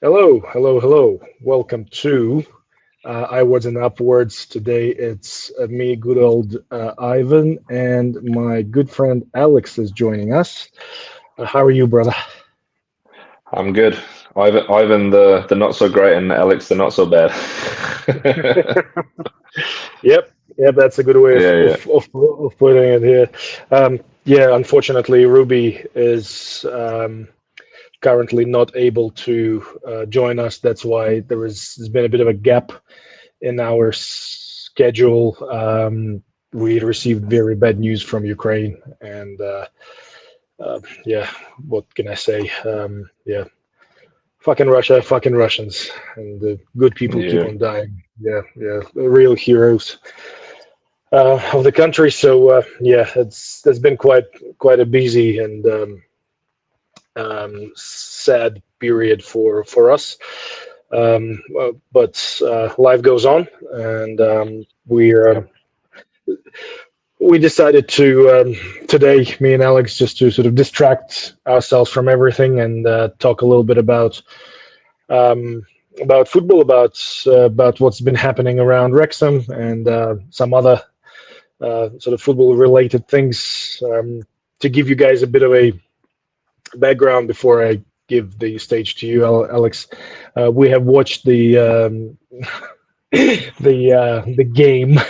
Hello, hello, hello. Welcome to I Was and Upwards. Today it's me, good old Ivan, and my good friend Alex is joining us. How are you, brother? I'm good. Ivan, the not so great, and Alex, the not so bad. Yep, yep, that's a good way Yeah, yeah. of putting it here. Yeah, unfortunately, Ruby is currently not able to join us. That's why there's been a bit of a gap in our schedule. We received very bad news from Ukraine, and yeah, what can I say? Yeah, fucking Russia, fucking Russians, and the good people keep Yeah. on dying. Yeah, yeah, the real heroes of the country. So yeah, it's been quite a busy and sad period for us. But life goes on, and Yep. we decided to today, me and Alex, just to sort of distract ourselves from everything and talk a little bit um, about football, about what's been happening around Wrexham and some other sort of football related things. To give you guys a bit of a background before I give the stage to you, Alex, we have watched the game,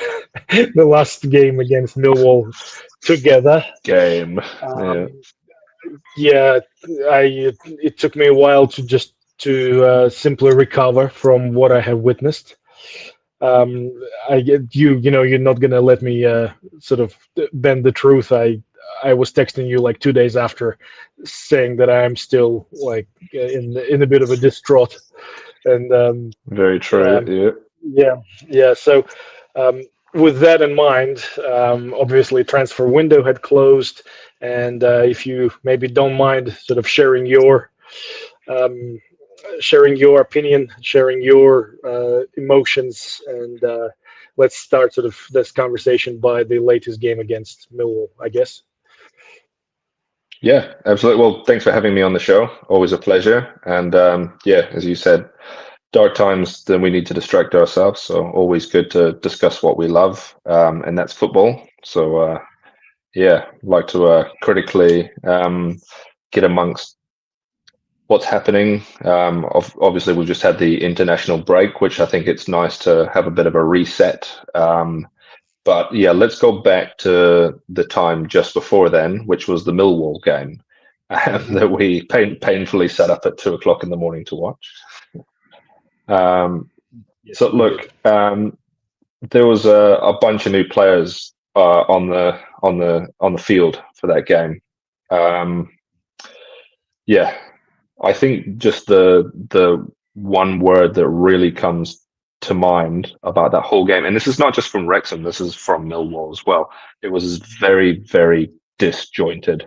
the last game against Millwall together. Game. Yeah. Um, yeah, it took me a while to just to simply recover from what I have witnessed. Um, I get you know, you're not gonna let me sort of bend the truth. I was texting you like 2 days after, saying that I am still like in a bit of a distraught, and Very true. um, Yeah. yeah, yeah. So, um, with that in mind, obviously transfer window had closed, and if you maybe don't mind, sort of um, sharing your opinion, sharing your emotions, and let's start sort of this conversation by the latest game against Millwall, I guess. Yeah, absolutely. Well, thanks for having me on the show. Always a pleasure. And yeah, as you said, dark times, then we need to distract ourselves. So always good to discuss what we love, and that's football. So yeah, like to critically get amongst what's happening. Obviously, we've just had the international break, which I think it's nice to have a bit of a reset. But yeah, let's go back to the time just before then, which was the Millwall game Hmm. that we painfully sat up at 2 o'clock in the morning to watch. Um, Yes, so we did. look, there was a bunch of new players on the field for that game. Um, yeah, I think just the one word that really comes to mind about that whole game, and this is not just from Wrexham, this is from Millwall as well. It was very, very disjointed.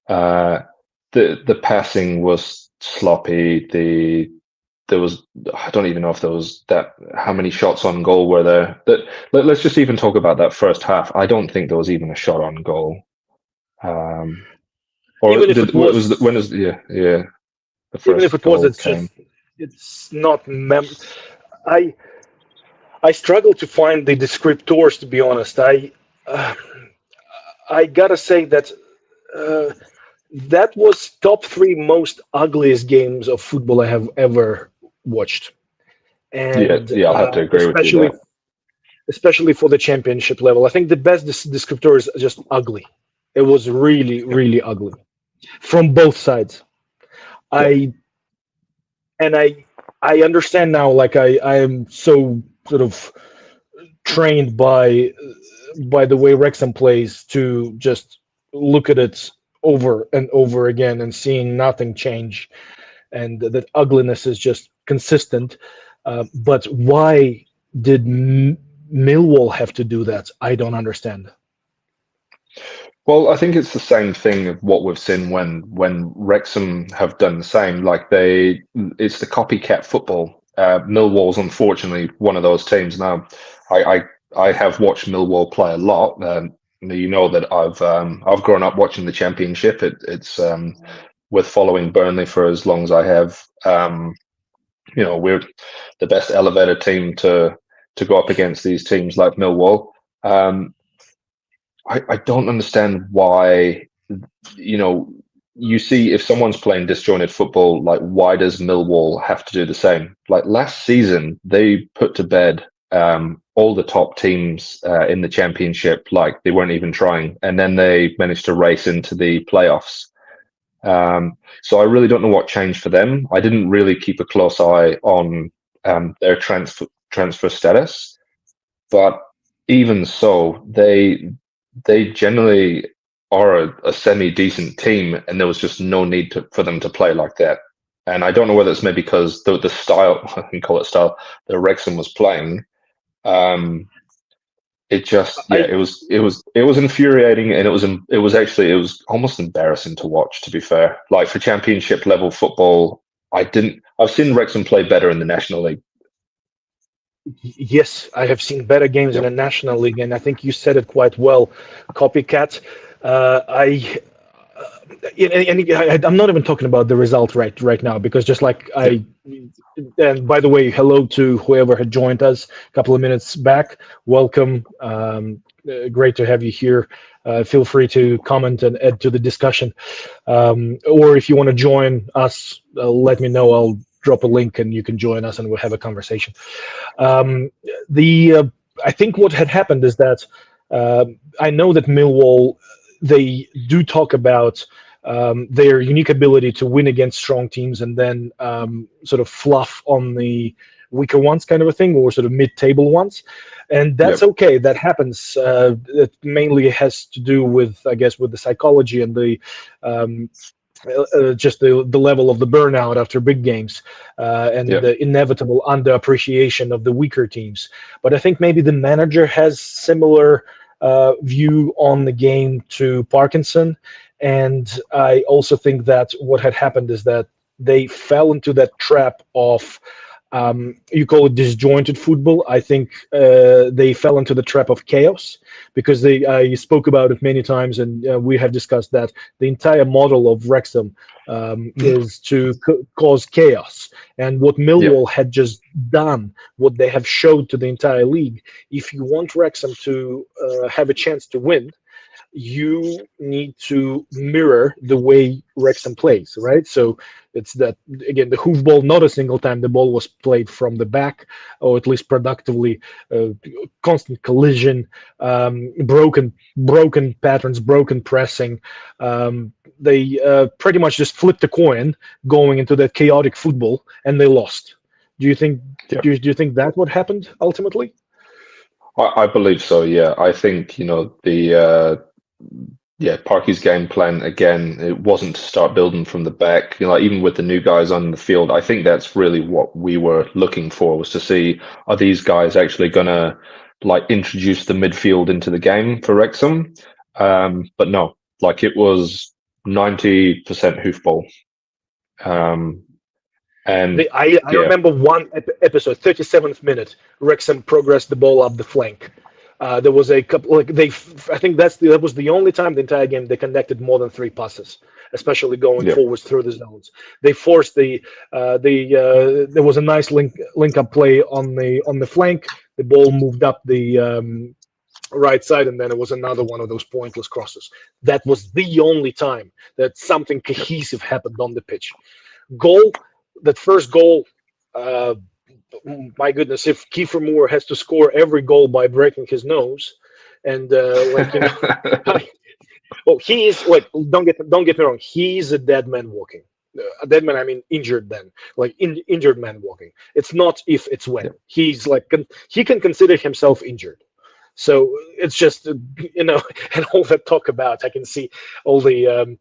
Uh, the passing was sloppy. There was I don't even know if there was that how many shots on goal were there. Let's just even talk about that first half. I don't think there was even a shot on goal. Um, or Even if it did was was, when is yeah the even if first it was, goal it's came. just it's not. I I struggle to find the descriptors, to be honest. Uh, I gotta say that. Uh, that was top three most ugliest games of football I have ever watched, Yeah, and yeah, I'll have to agree with you there. especially for the championship level. I think the best descriptor is just ugly. It was really, Yep, really ugly from both sides. yep. I and I understand now. Like I am so sort of trained by the way Wrexham plays to just look at it over and over again and seeing nothing change, and that ugliness is just consistent. But why did Millwall have to do that? I don't understand. Well, I think it's the same thing of what we've seen when Wrexham have done the same. Like it's the copycat football. Millwall's unfortunately one of those teams. Now, I I have watched Millwall play a lot. You know that I've grown up watching the Championship. It's with following Burnley for as long as I have. We're the best elevator team to go up against these teams like Millwall. I don't understand why, you see if someone's playing disjointed football, like why does Millwall have to do the same? Like last season, they put to bed all the top teams in the championship, like they weren't even trying, and then they managed to race into the playoffs. So I really don't know what changed for them. I didn't really keep a close eye on their transfer status, but even so, they generally are a semi decent team, and there was just no need for them to play like that. And I don't know whether it's maybe because the style, I can call it style, that Wrexham was playing. It just, yeah, I it was infuriating, and it was almost embarrassing to watch, to be fair. Like for championship level football, I've seen Wrexham play better in the National League. Yes, I have seen better games in Yep. the National League, and I think you said it quite well. Copycat. I I'm not even talking about the result right now because just like Yep. I, and by the way, hello to whoever had joined us a couple of minutes back. Welcome. Great to have you here. Feel free to comment and add to the discussion. Or if you want to join us, let me know. I'll drop a link and you can join us and we'll have a conversation. Um, the I think what had happened is that I know that Millwall, they do talk about their unique ability to win against strong teams and then sort of fluff on the weaker ones, kind of a thing, or sort of mid-table ones, and that's Yep. okay. That happens. It mainly has to do with, I guess, with the psychology and the um, just the level of the burnout after big games and Yep. the inevitable underappreciation of the weaker teams. But I think maybe the manager has similar view on the game to Parkinson, and I also think that what had happened is that they fell into that trap of you call it disjointed football. I think they fell into the trap of chaos because they you spoke about it many times, and we have discussed that the entire model of Wrexham is to cause chaos. And what Yep. Millwall had just done, what they have showed to the entire league, if you want Wrexham to have a chance to win, you need to mirror the way Wrexham plays, right? So it's that again, the hoof ball. Not a single time the ball was played from the back, or at least productively. Constant collision, broken patterns, broken pressing. They pretty much just flipped the coin going into that chaotic football, and they lost. Do you think? Yep. Do you think that what happened ultimately? I believe so. Yeah, I think the Parky's game plan again. It wasn't to start building from the back. Like even with the new guys on the field, I think that's really what we were looking for, was to see, are these guys actually gonna like introduce the midfield into the game for Wrexham? But no, like it was 90% hoofball. Um, and I yeah, remember one episode, 37th minute, Wrexham progressed the ball up the flank. There was a couple, like I think that was the only time the entire game they connected more than three passes, especially going yeah, forwards through the zones. They forced there was a nice link up play on the flank. The ball moved up the right side, and then it was another one of those pointless crosses. That was the only time that something yeah. cohesive happened on the pitch. Goal, that first goal, uh, my goodness, if Kiefer Moore has to score every goal by breaking his nose, and well, he is like, don't get me wrong, he's a dead man walking. A dead man, I mean injured man, like injured man walking. It's not if, it's when. Yeah. He's like he can consider himself injured. So it's just and all that talk about, I can see all the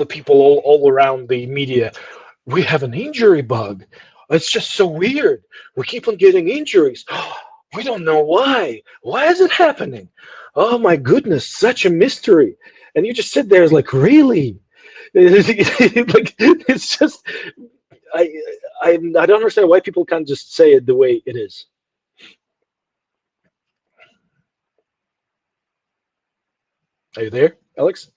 people all around the media. We have an injury bug. It's just so weird. We keep on getting injuries. We don't know why. Why is it happening? Oh my goodness, such a mystery. And you just sit there, it's like, really? Like, it's just, I, I don't understand why people can't just say it the way it is. Are you there, Alex?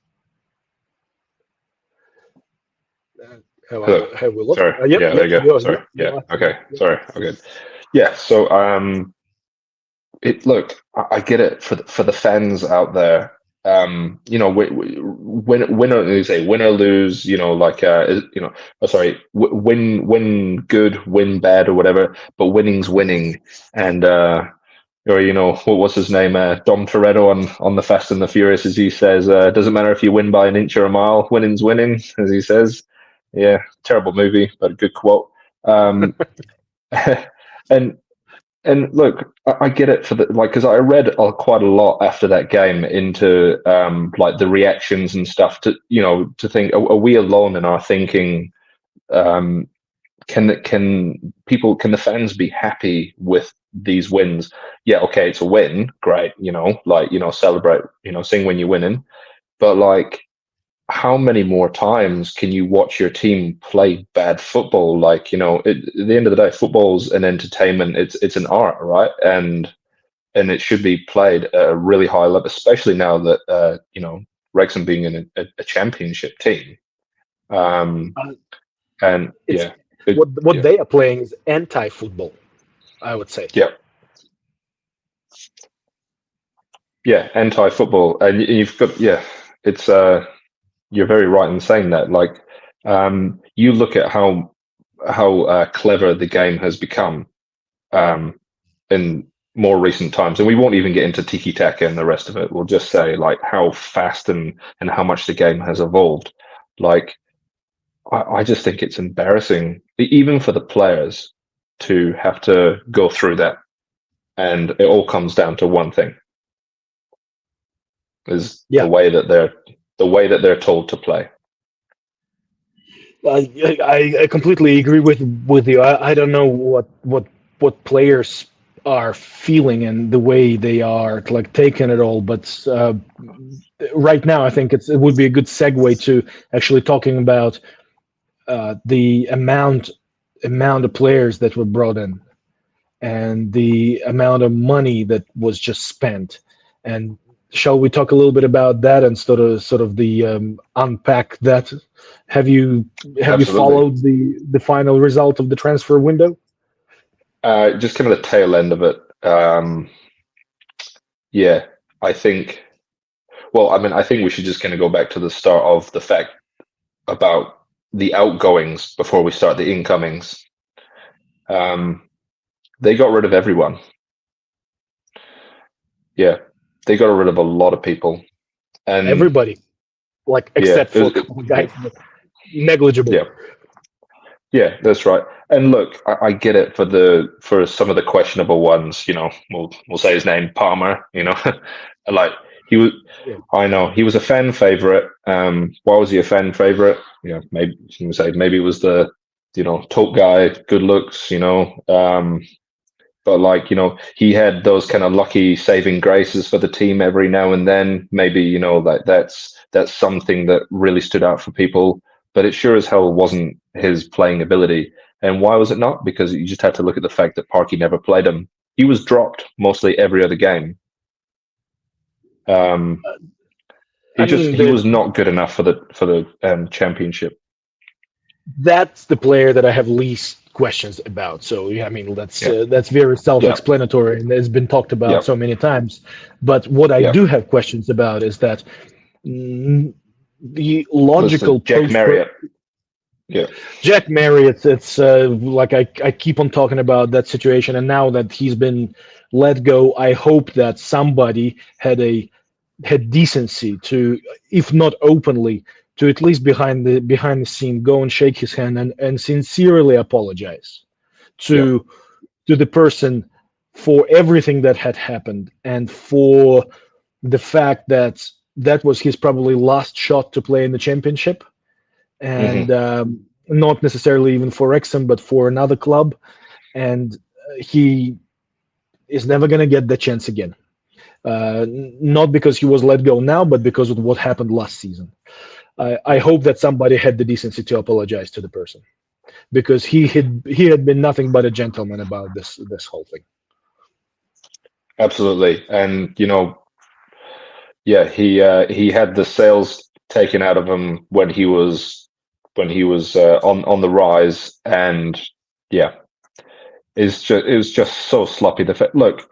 Hello. Have we lost? Sorry. Yep, Yeah, yep. there you go. Sorry. Yeah. You're active Okay. now. Yep. Sorry. Okay. Yeah. So, it look, I get it for the fans out there. Win or lose, win or lose. Like sorry, win good, win bad, or whatever. But winning's winning, and or what's his name, Dom Toretto on the Fast and the Furious, as he says, doesn't matter if you win by an inch or a mile, winning's winning, as he says. Yeah, terrible movie, but a good quote. Um, and and look, I get it for the like because I read quite a lot after that game into like the reactions and stuff to think, are we alone in our thinking? Um, can the fans be happy with these wins? Yeah, okay, it's a win, great, celebrate, sing when you're winning, but like, how many more times can you watch your team play bad football? Like, at the end of the day, football's an entertainment. It's an art, right? And it should be played at a really high level, especially now that Wrexham being in a championship team. Um, Uh, and it's yeah, it, what yeah, they are playing is anti-football, I would say. yeah, yeah, anti-football, and you've got it's you're very right in saying that. Like, you look at how clever the game has become um, in more recent times, and we won't even get into tiki taka and the rest of it. We'll just say like how fast and how much the game has evolved. Like, I just think it's embarrassing, even for the players, to have to go through that, and it all comes down to one thing: is Yeah, the way that they're told to play. I completely agree with you. I don't know what players are feeling and the way they are like taking it all, but right now I think it would be a good segue to actually talking about the amount of players that were brought in and the amount of money that was just spent. And shall we talk a little bit about that and sort of the unpack that? Have you have you Absolutely. followed the final result of the transfer window? Just kind of the tail end of it. Yeah, I think. Well, I mean, I think we should just kind of go back to the start of the fact about the outgoings before we start the incomings. Um, they got rid of everyone. Yeah, they got rid of a lot of people, and Everybody, like yeah, except for a couple of guys, negligible. yeah, yeah, that's right. And look, I get it for some of the questionable ones. We'll say his name, Palmer. Like he was. Yeah. I know he was a fan favorite. Why was he a fan favorite? Maybe you can say maybe it was the top guy, good looks. But like he had those kind of lucky saving graces for the team every now and then. Maybe like that's something that really stood out for people. But it sure as hell wasn't his playing ability. And why was it not? Because you just had to look at the fact that Parky never played him. He was dropped mostly every other game. Um, I mean, he was not good enough for the championship. that's the player that I have least questions about. So yeah, I mean Yeah, that's very yeah, self-explanatory and it's been talked about yeah. so many times. But what I Yeah. do have questions about is that mm, the Listen, logical Jack post Marriott. Yeah. Jack Marriott. It's like I keep on talking about that situation, and now that he's been let go, I hope that somebody had decency to, if not openly, to at least behind the scene go and shake his hand and sincerely apologize Yeah. to the person for everything that had happened and for the fact that that was his probably last shot to play in the championship, and Hmm. not necessarily even for Wrexham but for another club, and he is never going to get the chance again, not because he was let go now, but because of what happened last season. I hope that somebody had the decency to apologize to the person because he had been nothing but a gentleman about this whole thing. Absolutely. And yeah, he had the sales taken out of him when he was when he was on the rise, and yeah, it was just so sloppy. Look,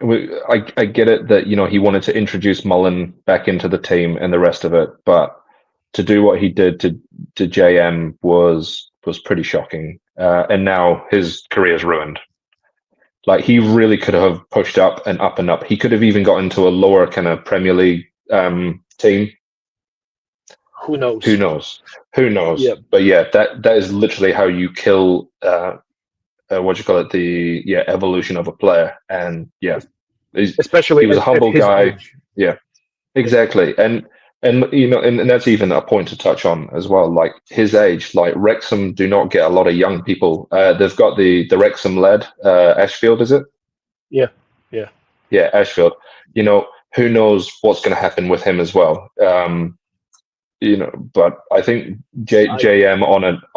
I get it that he wanted to introduce Mullen back into the team and the rest of it, but to do what he did to JM was pretty shocking, and now his career's ruined. Like, he really could have pushed up and up and up. He could have even got into a lower kind of Premier League team. Who Who knows? knows? Who knows? Yeah, But yeah, that is literally how you kill what do you call it? The evolution of a player. And yeah, he especially was a at humble his guy. age. Yeah, Yeah, exactly. And and that's even a point to touch on as well. Like, his age, like, Wrexham do not get a lot of young people. They've got the Wrexham lad, Ashfield, is it? yeah, yeah. Yeah, Ashfield. Who knows what's going to happen with him as well. But I think I JM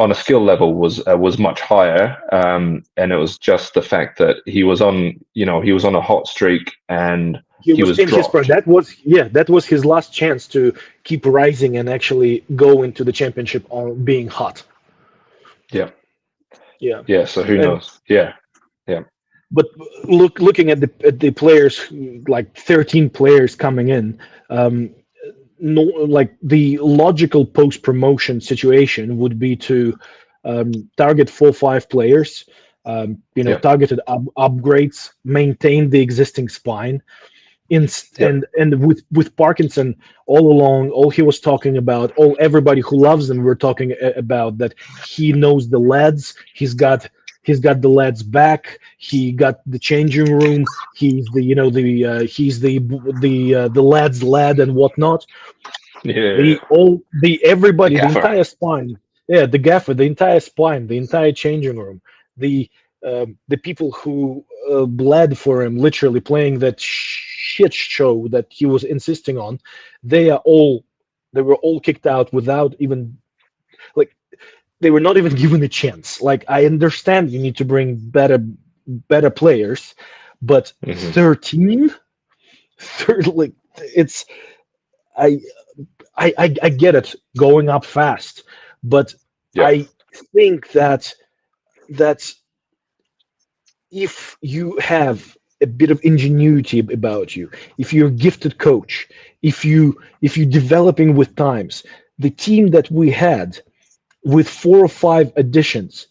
on a skill level was much higher, and it was just the fact that he was on a hot streak and He he was was in his prime. dropped. That was his last chance to keep rising and actually go into the championship on being hot. Yeah, Yeah, yeah. So who and knows? Yeah, yeah, but looking at the players, like 13 players coming in, um, no, like the logical post promotion situation would be to target 4 5 players, yeah, targeted upgrades, maintain the existing spine. yeah, And with Parkinson all along, all he was talking about, all everybody who loves him were talking about that he knows the lads. He's got the lads back. He got the changing room. He's the lads lad and whatnot. yeah. The Gaffer. entire spine, yeah, the gaffer, the entire spine, the entire changing room, the people who bled for him, literally playing that shit show that he was insisting on, they were all kicked out without even, like, they were not even given a chance. Like, I understand you need to bring better players, but Hmm. 13, like, it's I I get it going up fast, but Yeah, I think that if you have a bit of ingenuity about you, if you're a gifted coach, if you're developing with times, the team that we had with 4 or 5 additions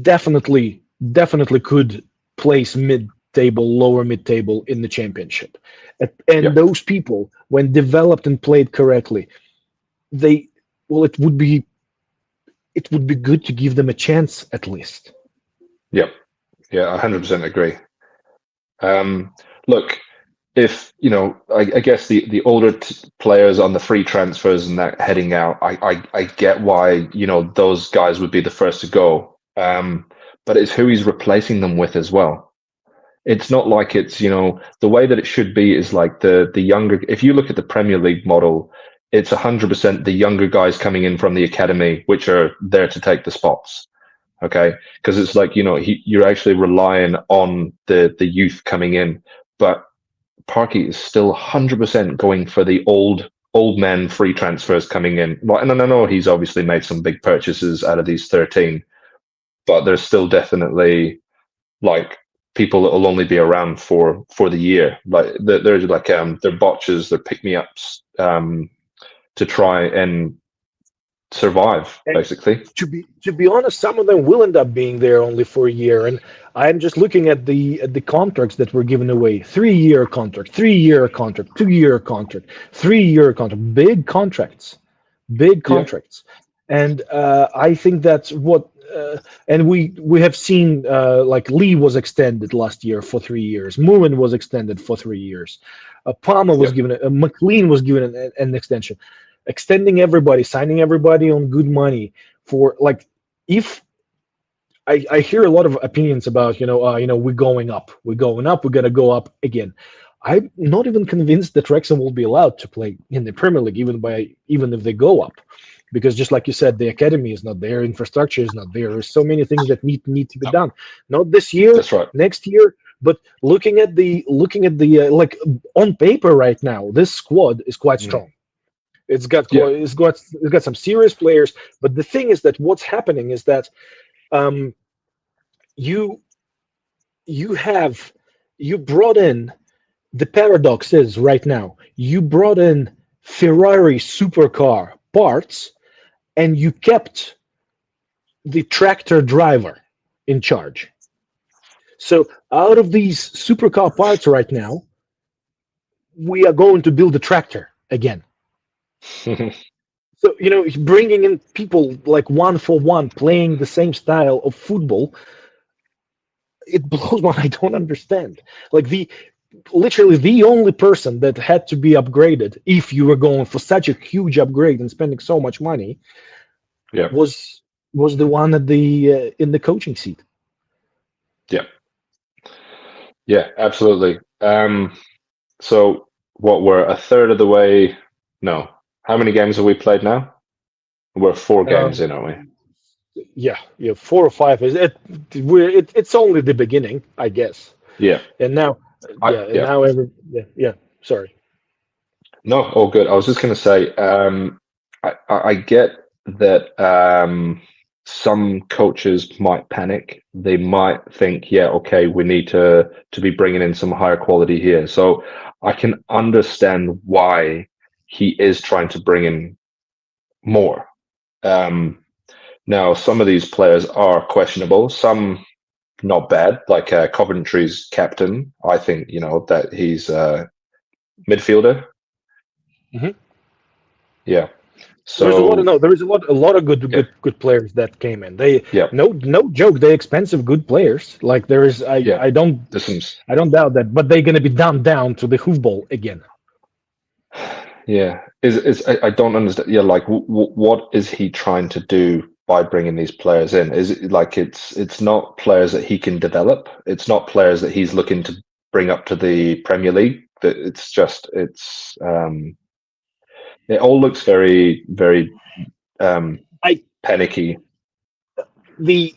definitely could place mid-table, lower mid-table in the championship. And yeah, those people, when developed and played correctly, they well, it would be good to give them a chance at least. yeah, yeah. 100% agree. Look, if I guess the older players on the free transfers and that heading out, I get why those guys would be the first to go. But it's who he's replacing them with as well. It's not like it's the way that it should be is like the younger. If you look at the Premier League model, it's 100% the younger guys coming in from the academy, which are there to take the spots. Okay, because it's like you're actually relying on the youth coming in, but Parky is still 100% going for the old men free transfers coming in. Well, and I know he's obviously made some big purchases out of these 13, but there's still definitely, like, people that will only be around for the year. Like, they're like they're botches, they're pick me ups, to try and survive, And basically. to be honest, some of them will end up being there only for a year. And I'm just looking at the contracts that were given away: 3 year contract, 3 year contract, 2 year contract, 3 year contract, big Yeah, contracts. And I think that's what. And we have seen, like, Lee was extended last year for 3 years. Mullen was extended for 3 years. Palmer was yeah, given. McLean was given an extension. Extending everybody, signing everybody on good money for, like, if I hear a lot of opinions about, we're going up, we're gonna go up again. I'm not even convinced that Wrexham will be allowed to play in the Premier League, even if they go up, because just like you said, the academy is not there, infrastructure is not there. There's so many things that need to be done. Not this year, that's right. next year, but looking at the like, on paper right now, this squad is quite Mm. strong. Yeah. It's got some serious players. But the thing is that what's happening is that um, you you have you brought in the paradox is right now you brought in Ferrari supercar parts and you kept the tractor driver in charge. So out of these supercar parts right now, we are going to build a tractor again. So bringing in people like one for one playing the same style of football, it blows my. I don't understand. Like the literally the only person that had to be upgraded if you were going for such a huge upgrade and spending so much money Yeah. was was the one at the in the coaching seat. Yeah. Yeah. Absolutely. So what, we're a third of the way? No. How many games have we played now? We're 4 games Um, in, aren't we? yeah, 4 or 5 is it. It's only the beginning, I guess. Yeah. And now, and Yeah. now yeah. Sorry. No, all good. I was just going to say, I get that some coaches might panic. They might think, yeah, okay, we need to be bringing in some higher quality here. So I can understand why he is trying to bring in more. Um, Now, some of these players are questionable. Some not bad, like Coventry's captain. I think that he's a midfielder. Hmm. Yeah. There's a lot of So no. There is a lot of good yeah, good players that came in. They yeah, no joke. They expensive good players. Like there is yeah. I There's some. don't doubt that. But they're gonna be dumbed down to the hoofball again. Yeah, I don't understand. Yeah, like what is he trying to do by bringing these players in? Is it like it's not players that he can develop? It's not players that he's looking to bring up to the Premier League. That it's just it all looks very very um, I panicky. the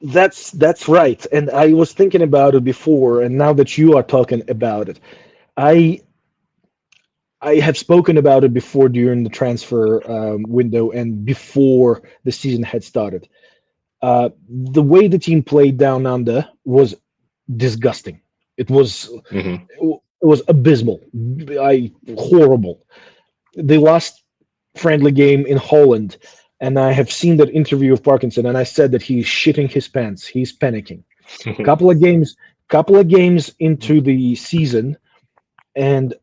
that's right. And I was thinking about it before, and now that you are talking about it, I I have spoken about it before during the transfer window and before the season had started. The way the team played down under was disgusting. It was Hmm. it was abysmal. Horrible. The last friendly game in Holland, and I have seen that interview of Parkinson, and I said that he's shitting his pants. He's panicking. Couple of games into the season, and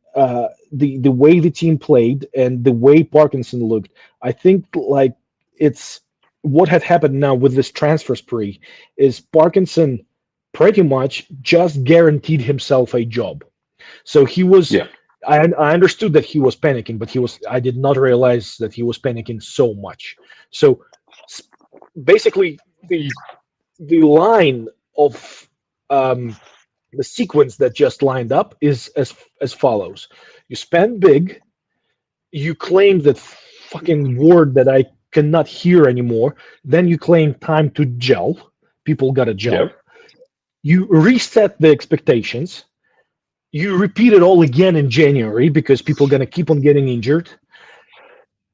the way the team played and the way Parkinson looked, I think like it's what had happened now with this transfer spree is Parkinson pretty much just guaranteed himself a job. So he was. Yeah, I understood that he was panicking, but he was. I did not realize that he was panicking so much. So basically, the line of um, the sequence that just lined up is as follows: you spend big, you claim that fucking word that I cannot hear anymore, then you claim time to gel. People got to yeah, gel. You reset the expectations. You repeat it all again in January because people are gonna keep on getting injured.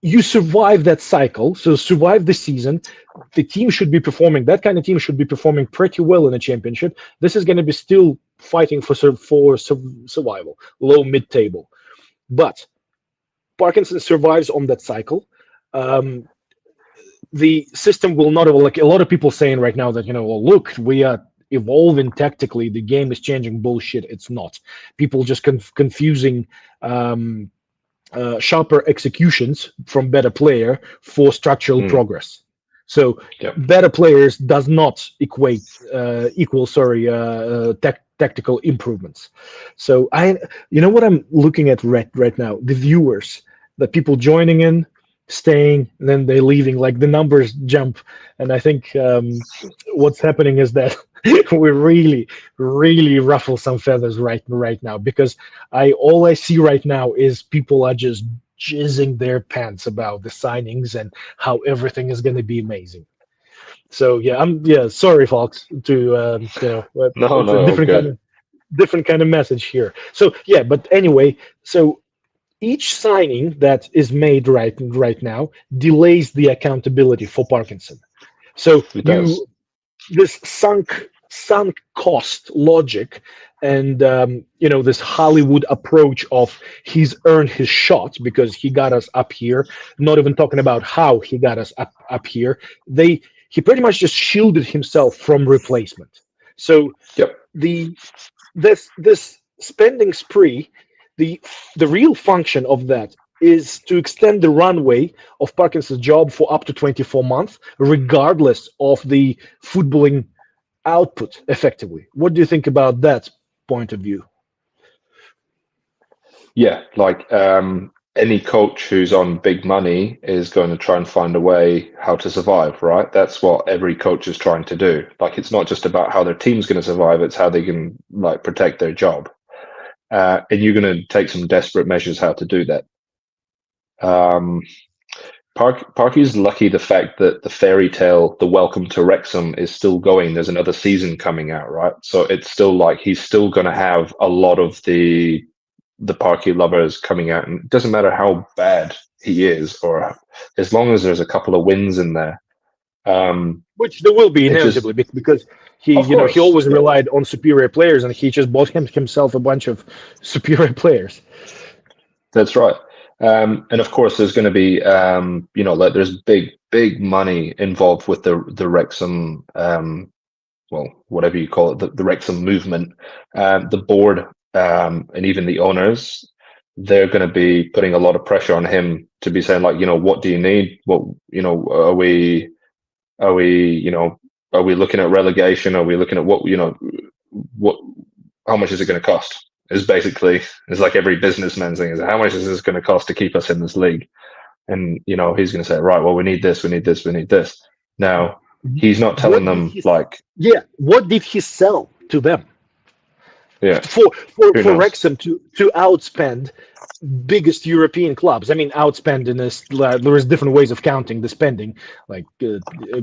You survive that cycle, so survive the season. The team should be performing. That kind of team should be performing pretty well in a championship. This is going to be still fighting for survival, low mid table. But Parkinson survives on that cycle. Um, the system will not like a lot of people saying right now that well, look, we are evolving tactically. The game is changing. Bullshit. It's not. People just confusing. Sharper executions from better player for structural mm, progress. So yeah, better players does not equal tactical improvements. So what I'm looking at right now, the viewers, the people joining in, staying, and then they leaving, like the numbers jump, and I think what's happening is that we really ruffle some feathers right now because all I see right now is people are just jizzing their pants about the signings and how everything is going to be amazing. So yeah, sorry, folks, to no, it's a no, all good. different kind of message here. So yeah, but anyway, so each signing that is made right now delays the accountability for Parkinson. So It does. you this sunk cost logic, and this Hollywood approach of he's earned his shot because he got us up here. Not even talking about how he got us up here. He pretty much just shielded himself from replacement. So Yep. the this spending spree, the the real function of that is to extend the runway of Parkinson's job for up to 24 months, regardless of the footballing output. Effectively, what do you think about that point of view? Yeah, like any coach who's on big money is going to try and find a way how to survive, right? That's what every coach is trying to do. Like, it's not just about how their team's going to survive; it's how they can like protect their job. And you're going to take some desperate measures how to do that. Um, Parky's lucky the fact that the fairy tale, the Welcome to Wrexham, is still going. There's another season coming out, right? So it's still like he's still going to have a lot of the Parky lovers coming out, and it doesn't matter how bad he is, or as long as there's a couple of wins in there. Which there will be It just, inevitably because he, of he course, always relied on superior players, and he just bought himself a bunch of superior players. that's right. And of course, there's going to be, like there's big money involved with the Wrexham, well, whatever you call it, the Wrexham movement, the board, and even the owners. They're going to be putting a lot of pressure on him to be saying, like, what do you need? What, are we, are we looking at relegation? Are we looking at what, how much is it going to cost? Is basically, it's like every businessman thing is, how much is this going to cost to keep us in this league? And, he's going to say, right, well, we need this, we need this, we need this. Now, he's not telling What did them he? like, Yeah, what did he sell to them yeah, who for knows? Wrexham to outspend biggest European clubs? I mean, outspend in this. There is different ways of counting the spending, like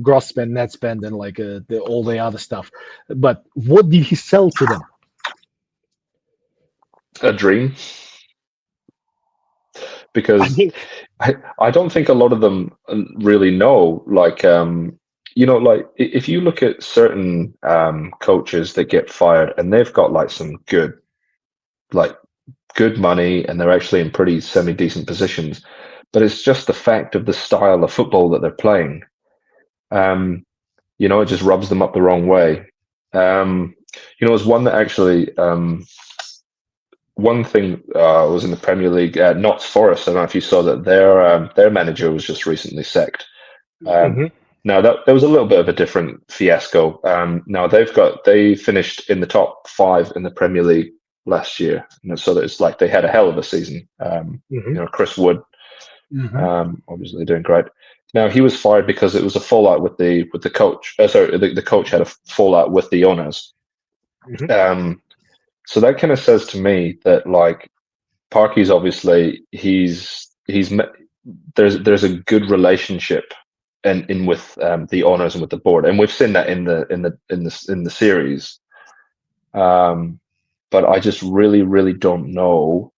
gross spend, net spend, and like all the other stuff. But what did he sell to them? A dream, I because mean, I don't think a lot of them really know. Like, like if you look at certain coaches that get fired and they've got like some like good money and they're actually in pretty semi decent positions, but it's just the fact of the style of football that they're playing. It just rubs them up the wrong way. It's one that actually one thing was in the Premier League, Notts Forest. I don't know if you saw that their manager was just recently sacked. Um, mhm, now that there was a little bit of a different fiasco. Now they finished in the top five in the Premier League last year, so that it's like they had a hell of a season. mhm, Chris Wood, mhm, obviously doing great. Now he was fired because it was a fallout with the coach. Sorry, the coach had a fallout with the owners. mhm. Um, so that kind of says to me that like Parky's obviously there's a good relationship and in with the owners and with the board, and we've seen that in the series. But I just really really don't know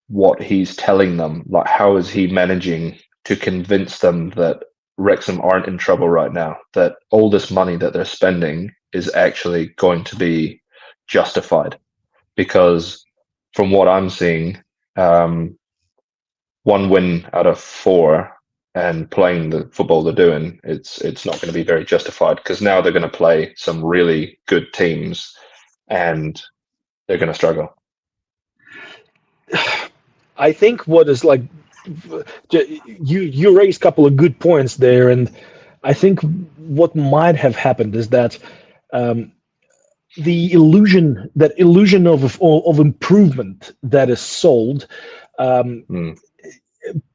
what he's telling them. Like, how is he managing to convince them that Wrexham aren't in trouble right now? That all this money that they're spending is actually going to be justified? Because from what I'm seeing, um, one win out of four and playing the football they're doing, it's not going to be very justified because now they're going to play some really good teams and they're going to struggle. I think what is like you raised a couple of good points there, and I think what might have happened is that um, the illusion of improvement that is sold um, Mm,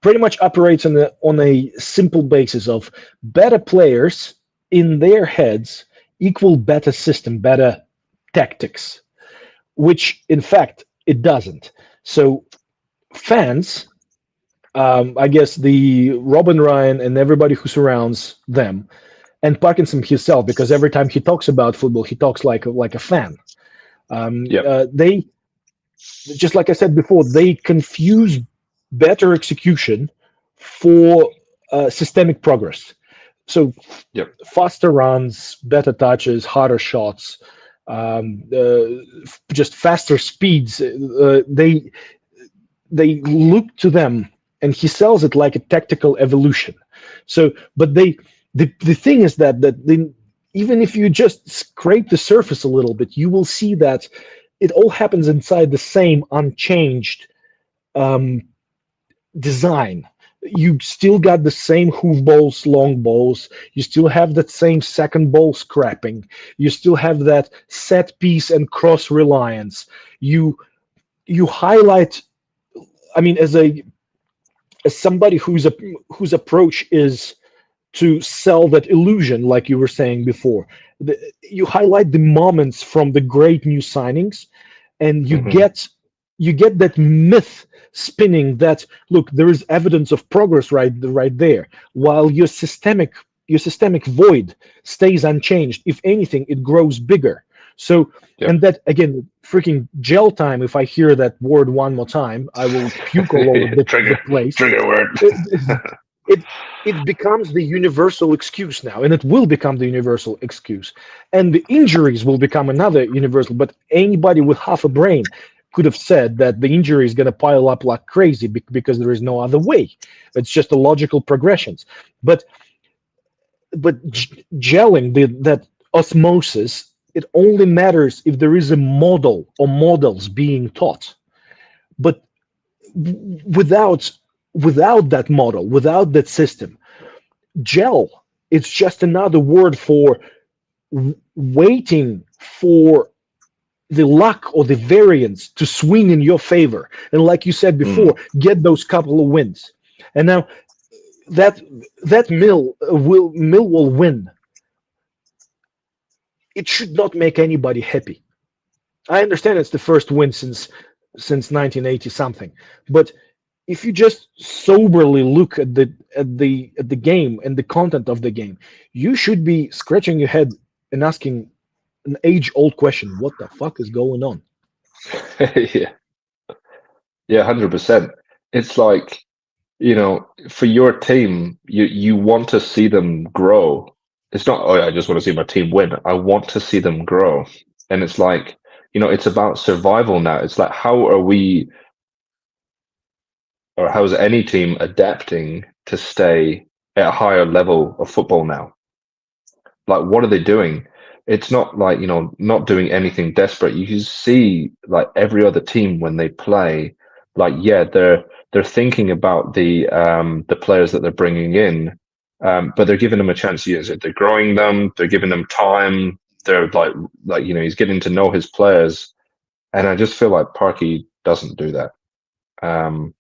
pretty much operates on a simple basis of better players in their heads equal better system, better tactics, which in fact it doesn't. So fans, I guess the Robin Ryan and everybody who surrounds them, and Parkinson himself, because every time he talks about football, he talks like a fan. yep. They, just like I said before, they confuse. better execution for systemic progress. So Yep. faster runs, better touches, harder shots, just faster speeds. They look to them, and he sells it like a tactical evolution. So, but the thing is that even if you just scrape the surface a little bit, you will see that it all happens inside the same unchanged um, design. You still got the same hoof balls, long balls. You still have that same second ball scrapping. You still have that set piece and cross reliance. You highlight. I mean, as somebody whose approach is to sell that illusion, like you were saying before, you highlight the moments from the great new signings, and Hmm. you get that myth spinning that look, there is evidence of progress right there, while your systemic void stays unchanged. If anything, it grows bigger. So, Yep. and that again, freaking gel time. If I hear that word one more time, I will puke all over the Trigger, place. trigger word. It it becomes the universal excuse now, and it will become the universal excuse, and the injuries will become another universal. But anybody with half a brain could have said that the injury is going to pile up like crazy because there is no other way. It's just a logical progressions. But gelling, that osmosis, it only matters if there is a model or models being taught. But without that model, without that system, gel, it's just another word for waiting for the luck or the variance to swing in your favor, and like you said before, Mm. get those couple of wins. And now that mill will win. It should not make anybody happy. I understand it's the first win since 1980 something, but if you just soberly look at the game and the content of the game, you should be scratching your head and asking an age-old question: what the fuck is going on? Yeah, yeah, 100%. It's like, for your team, you want to see them grow. It's not, oh, I just want to see my team win. I want to see them grow. And it's like, it's about survival now. It's like, how are we, or how's any team adapting to stay at a higher level of football now? Like, what are they doing? It's not like, not doing anything desperate. You can see like every other team when they play, like, yeah, they're thinking about the players that they're bringing in, but they're giving them a chance. Yes, they're growing them, they're giving them time. They're like he's getting to know his players, and I just feel like Parky doesn't do that. Um,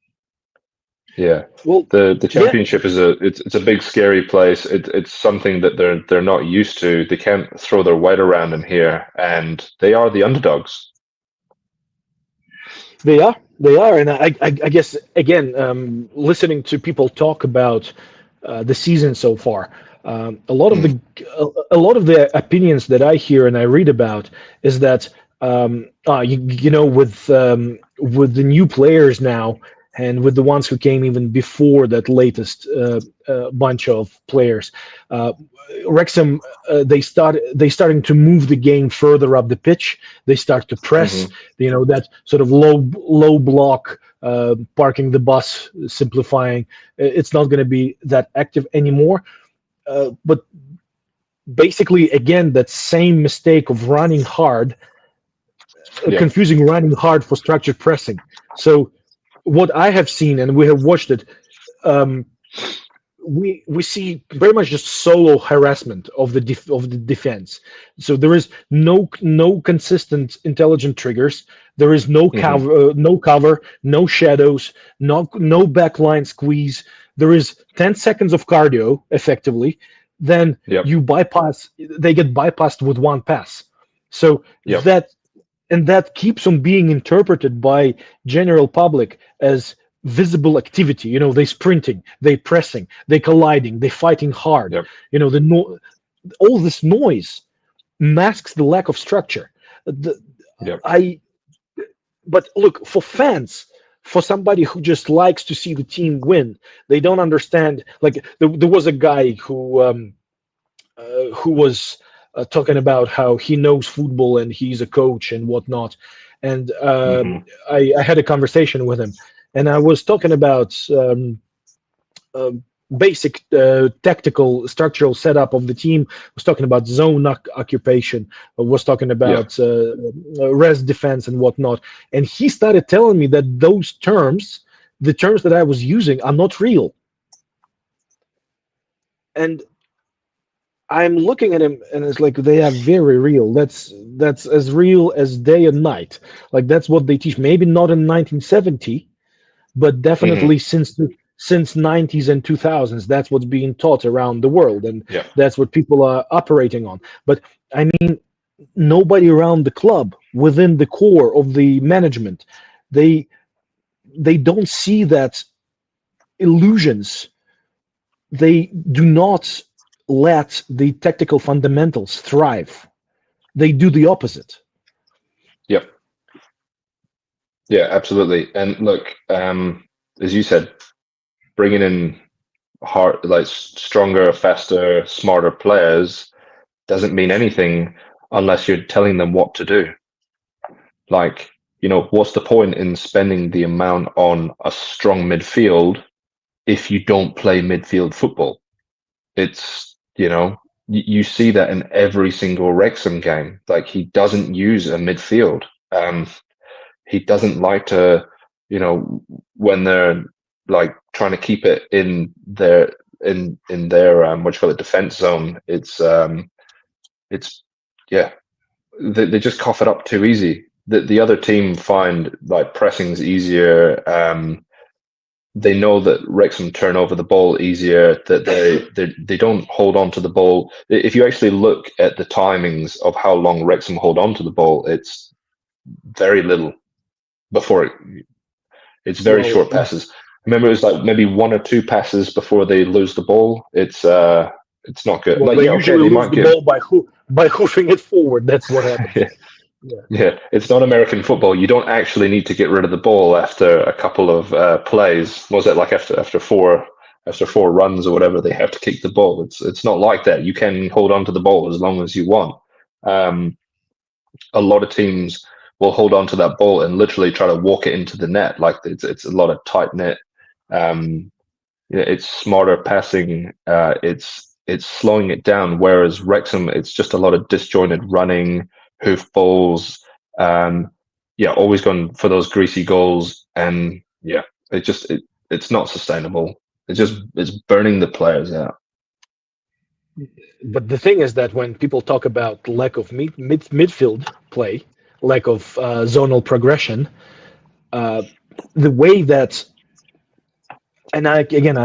yeah, Well, the yeah, championship is it's a big scary place. It's something that they're not used to. They can't throw their weight around in here, and they are the underdogs. they are, and I guess again, listening to people talk about the season so far, a lot of Mm, the opinions that I hear and I read about is that with the new players now, and with the ones who came even before that latest bunch of players, uh, Wrexham, they starting to move the game further up the pitch. They start to press, hmm that sort of low block, parking the bus, simplifying. It's not going to be that active anymore. But basically, again, that same mistake of running hard, Yeah. confusing running hard for structured pressing. So what I have seen, and we have watched it, um, we see very much just solo harassment of the defense. So there is no consistent intelligent triggers. There is hmm no cover, no shadows, no backline squeeze. There is 10 seconds of cardio effectively. Then Yep. you bypass. They get bypassed with one pass. So Yep. that keeps on being interpreted by general public as visible activity. They sprinting, they pressing, they colliding, they fighting hard. Yep. All this noise masks the lack of structure. The, Yep. I But look, for fans, for somebody who just likes to see the team win. They don't understand. Like there was a guy who was talking about how he knows football and he's a coach and whatnot. And Hmm. I had a conversation with him, and I was talking about uh, basic tactical structural setup of the team. Was talking about zone occupation. Was talking Yeah. about rest defense and whatnot. And he started telling me that those terms, the terms that I was using, are not real. And I'm looking at him, and it's like they are very real. That's as real as day and night. Like that's what they teach. Maybe not in 1970, but Hmm. definitely since 90s and 2000s. That's what's being taught around the world, and Yeah. that's what people are operating on. But I mean, nobody around the club, within the core of the management, they they don't see that illusions. They do not let the tactical fundamentals thrive. They do the opposite. Yep. Yeah, absolutely. And look, as you said, bringing in like stronger, faster, smarter players doesn't mean anything unless you're telling them what to do. Like, what's the point in spending the amount on a strong midfield if you don't play midfield football? It's, you see that in every single Wrexham game. Like, he doesn't use a midfield. Um, he doesn't like to, when they're like trying to keep it in their what you call it, defense zone. It's yeah, they just cough it up too easy. The other team find like pressing's easier. They know that Wrexham turn over the ball easier. That they don't hold on to the ball. If you actually look at the timings of how long Wrexham hold on to the ball, it's very little before it's very Well, short passes. Remember, it was like maybe one or two passes before they lose the ball. It's not good. well, Like, they yeah, okay, usually they lose might the give. ball by hoofing it forward. That's what happens. Yeah. Yeah, it's not American football. You don't actually need to get rid of the ball after a couple of plays. What was it like after four runs or whatever? They have to kick the ball. It's not like that. You can hold on to the ball as long as you want. Um, a lot of teams will hold on to that ball and literally try to walk it into the net. Like it's a lot of tight knit. Um, yeah, it's smarter passing. It's slowing it down. Whereas Wrexham, it's just a lot of disjointed running, hoof balls. Um, yeah, always going for those greasy goals, and yeah, it's not sustainable. It's burning the players out. But the thing is that when people talk about lack of midfield play, lack of zonal progression, uh, the way that, and I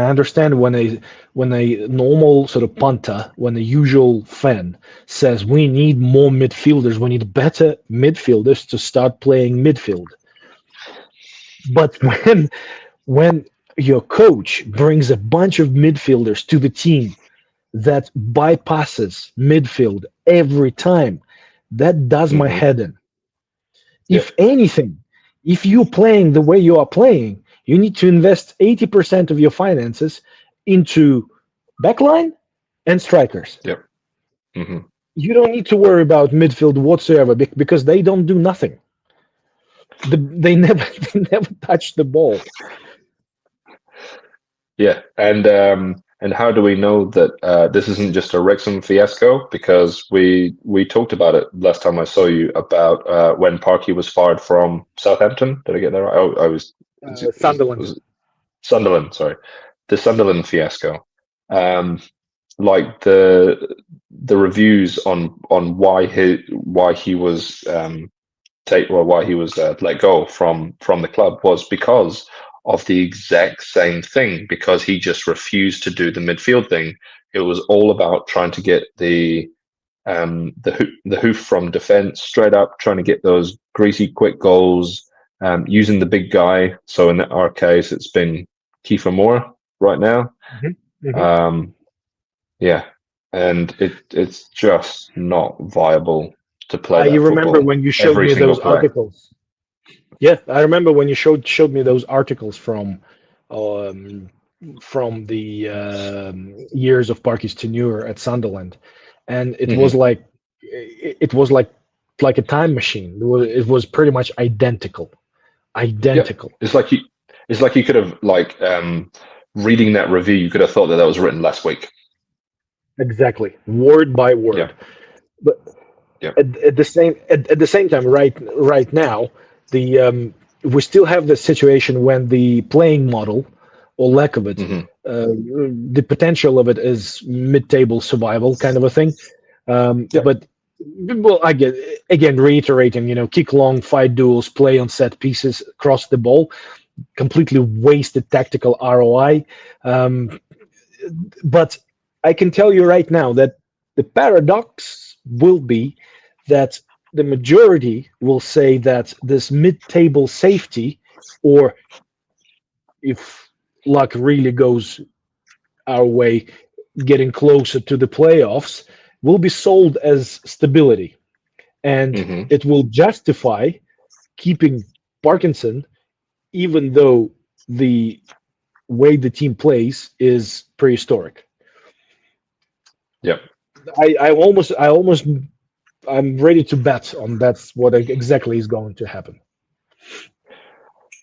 understand when a normal sort of punter, when a usual fan says we need more midfielders, we need better midfielders to start playing midfield. But when your coach brings a bunch of midfielders to the team that bypasses midfield every time, that does my Hmm. head in. Yeah, If anything, if you're playing the way you are playing, you need to invest 80% of your finances into backline and strikers. yeah. Hmm. You don't need to worry about midfield whatsoever because they don't do nothing. They never they never touch the ball. Yeah, and how do we know that this isn't just a Wrexham fiasco? Because we talked about it last time I saw you about when Parky was fired from Southampton. Did I get that right? I was, Sunderland. was it Sunderland? Sorry, the Sunderland fiasco. Um, like the reviews on why he was why he was let go from the club was because of the exact same thing, because he just refused to do the midfield thing. It was all about trying to get the hoof from defense straight up, trying to get those greasy quick goals, using the big guy. So in our case, it's been Kiefer Moore right now. Hmm. Hmm. Um, yeah, and it's just not viable to play I that remember football when you showed every me single those play. articles. Yeah, I remember when you showed me those articles um, from the years of Parky's tenure at Sunderland, and Hmm. it was like a time machine. It was pretty much identical, Yep. identical. It's like you could have reading that review, you could have thought that that was written last week. Exactly, word by Yeah. word. But Yeah. at the same time, right now, the we still have the situation when the playing model, or lack of it, Hmm. the potential of it is mid-table survival kind of a thing. Yep. But well, I get again reiterating, kick long, fight duels, play on set pieces, cross the ball, completely wasted tactical ROI. Um, but I can tell you right now that the paradox will be that the majority will say that this mid-table safety, or if luck really goes our way, getting closer to the playoffs, will be sold as stability, and Hmm. it will justify keeping Parkinson, even though the way the team plays is prehistoric. Yep. I almost I'm ready to bet on that's what exactly is going to happen.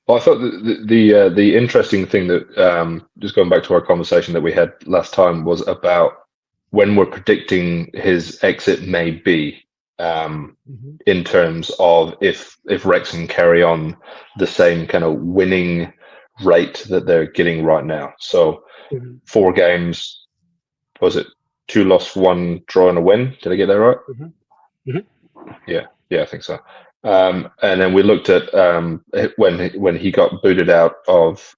Well, I thought the interesting thing that just going back to our conversation that we had last time was about when we're predicting his exit may be, um, Mhm. in terms of if Wrexham carry on the same kind of winning rate that they're getting right now. So Mhm. 4 games, was it 2 loss, 1 draw, and a win? Did I get that right? Mhm. Mhm. Yeah, yeah, I think so. And then we looked at when he got booted out of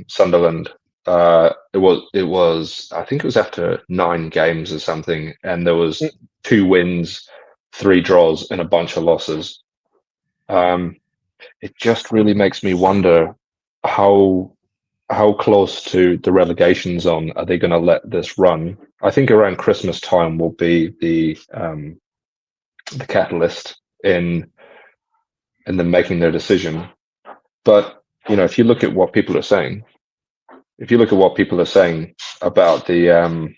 Sunderland. It was I think it was after 9 games or something, and there was 2 wins, 3 draws, and a bunch of losses. Um, it just really makes me wonder how how close to the relegation zone are they going to let this run? I think around Christmas time will be the catalyst in them making their decision. But if you look at what people are saying, if you look at what people are saying about the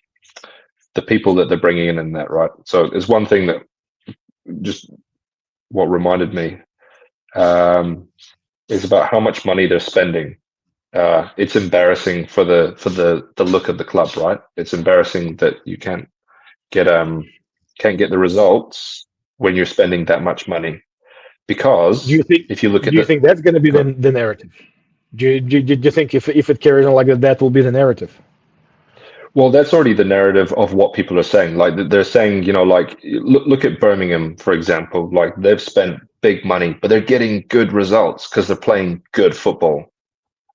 people that they're bringing in that, right? So there's one thing that just what reminded me um, is about how much money they're spending. It's embarrassing for the look of the club, right? It's embarrassing that you can't get the results when you're spending that much money. Do you Because think if you look at do you the think that's going to be go, the narrative? Do you think if it carries on like that, that will be the narrative? well, that's already the narrative of what people are saying. Like they're saying, like look at Birmingham, for example. Like they've spent big money, but they're getting good results because they're playing good football.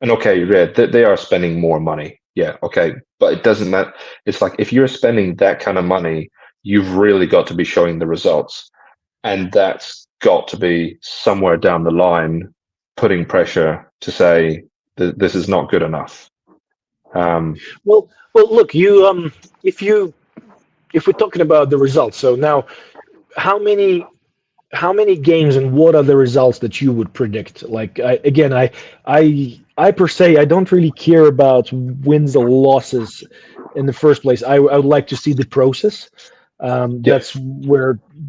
And okay, yeah, they are spending more money. Yeah, okay, but it doesn't matter. It's like if you're spending that kind of money, you've really got to be showing the results, and that's got to be somewhere down the line, putting pressure to say that this is not good enough. Um, Well, look, you if you if we're talking about the results, so now how many how many games and what are the results that you would predict? Like I per se, I don't really care about wins or losses in the first place. I would like to see the process. yeah.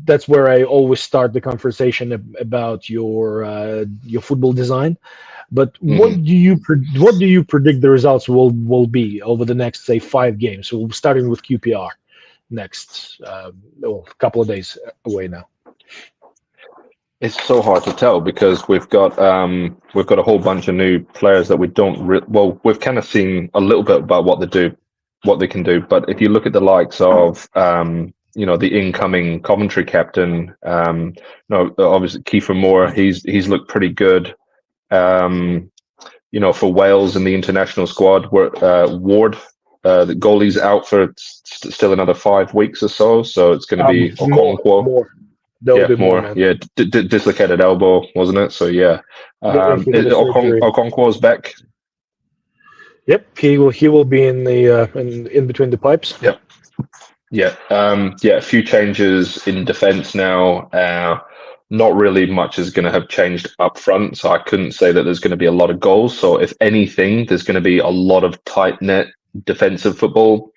That's where I always start the conversation about your football design. But Hmm. what do you predict the results will be over the next, say, 5 games? So starting with QPR next, well, a couple of days away now. It's so hard to tell because we've got a whole bunch of new players that we don't well, we've kind of seen a little bit about what they can do. But if you look at the likes of the incoming Coventry captain, no, obviously Kiefer Moore, he's looked pretty good. Um, for Wales in the international squad, Ward, the goalie's out for still another 5 weeks or so. So it's going to be More, Okonkwo. more. There'll Yeah, be more, more. man. Yeah, dislocated elbow, wasn't it? So yeah, Yeah, he had a surgery. Okonkwo's back. Yep, he will be in the in between the pipes. Yep. Yeah. Yeah. A few changes in defence now. not really much is going to have changed up front. So I couldn't say that there's going to be a lot of goals. So if anything, there's going to be a lot of tight net defensive football.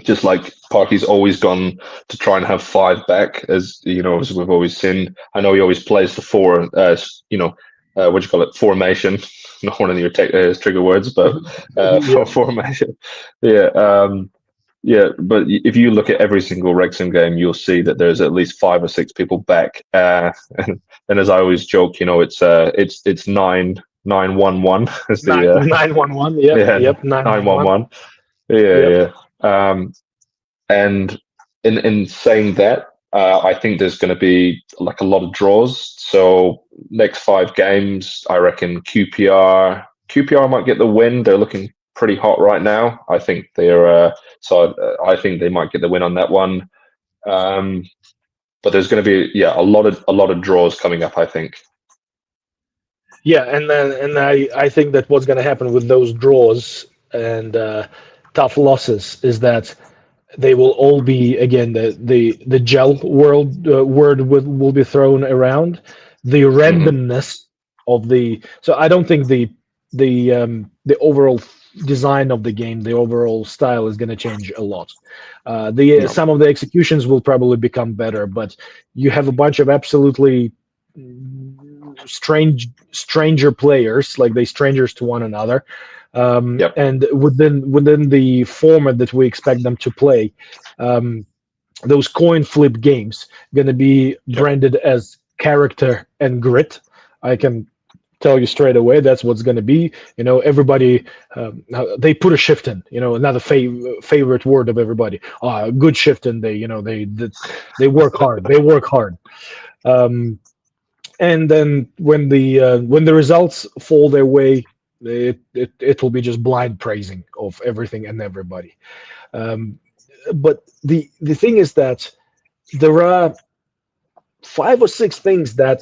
Just like Parky's always gone to try and have five back, as as we've always seen. I know he always plays the four, what do you call it, formation. Not one of your trigger words, but Yeah, formation. Yeah, yeah. But if you look at every single Wrexham game, you'll see that there's at least 5 or 6 people back. And as I always joke, it's 9-9-1-1 as nine the 911. Yep, yeah yep, 911. 9-1-1. Yeah, Yep. yeah. And in saying that, I think there's going to be like a lot of draws. So next 5 games, I reckon QPR might get the win. They're looking pretty hot right now. I think I think they might get the win on that one. But there's going to be a lot of draws coming up, I think. Yeah, and I think that what's going to happen with those draws and tough losses is that they will all be again the gel word will be thrown around the Hmm. randomness of the so I don't think the overall design of the game, the overall style is going to change a lot. The No. Some of the executions will probably become better, but you have a bunch of absolutely stranger players, like they strangers to one another, Yep. and within the format that we expect them to play, um, those coin flip games going to be Yep. branded as character and grit. I can tell you straight away that's what's going to be. Everybody, they put a shift in. Another favorite word of everybody. Good shift in. They work hard. They work hard. Um, and then when the results fall their way, it will be just blind praising of everything and everybody. Um, but the thing is that there are 5 or 6 things that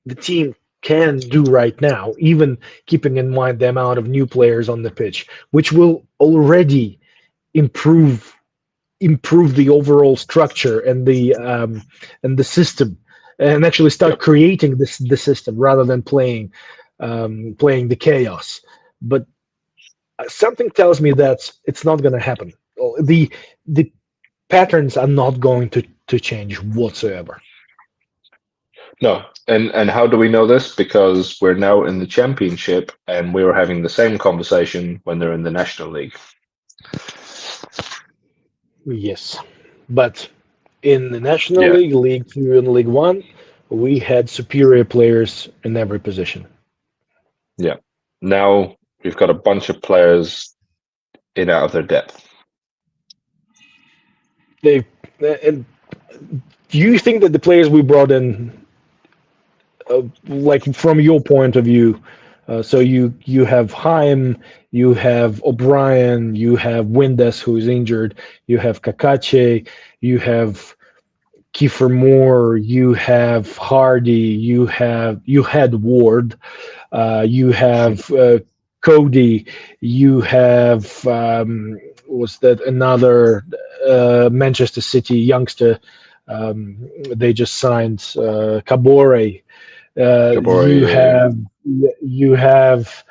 the team can do right now, even keeping in mind the amount of new players on the pitch, which will already improve the overall structure and the system, and actually start Yep. creating the system rather than playing the chaos. But something tells me that it's not going to happen. The patterns are not going to change whatsoever. No. And how do we know this? Because we're now in the championship, and we were having the same conversation when they're in the National League. Yes, but in the National Yeah. League, League Two, and League One, we had superior players in every position. Yeah. Now we've got a bunch of players in out of their depth. They and do you think that the players we brought in, like from your point of view, so you have Haim, you have O'Brien, you have Windes who is injured, you have Kakache, you have Kiefer Moore, you have Hardy, you had Ward, you have Cody, you have was that another Manchester City youngster? They just signed Kabore. Gabor, You yeah, have you have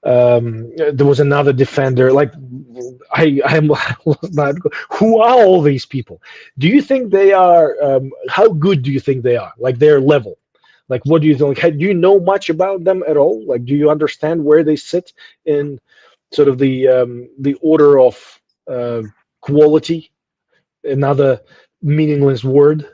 there was another defender. Like I'm not. Who are all these people? Do you think they are? How good do you think they are? Like their level? Like what do you think? Do you know much about them at all? Like do you understand where they sit in sort of the order of uh, quality? Another meaningless word.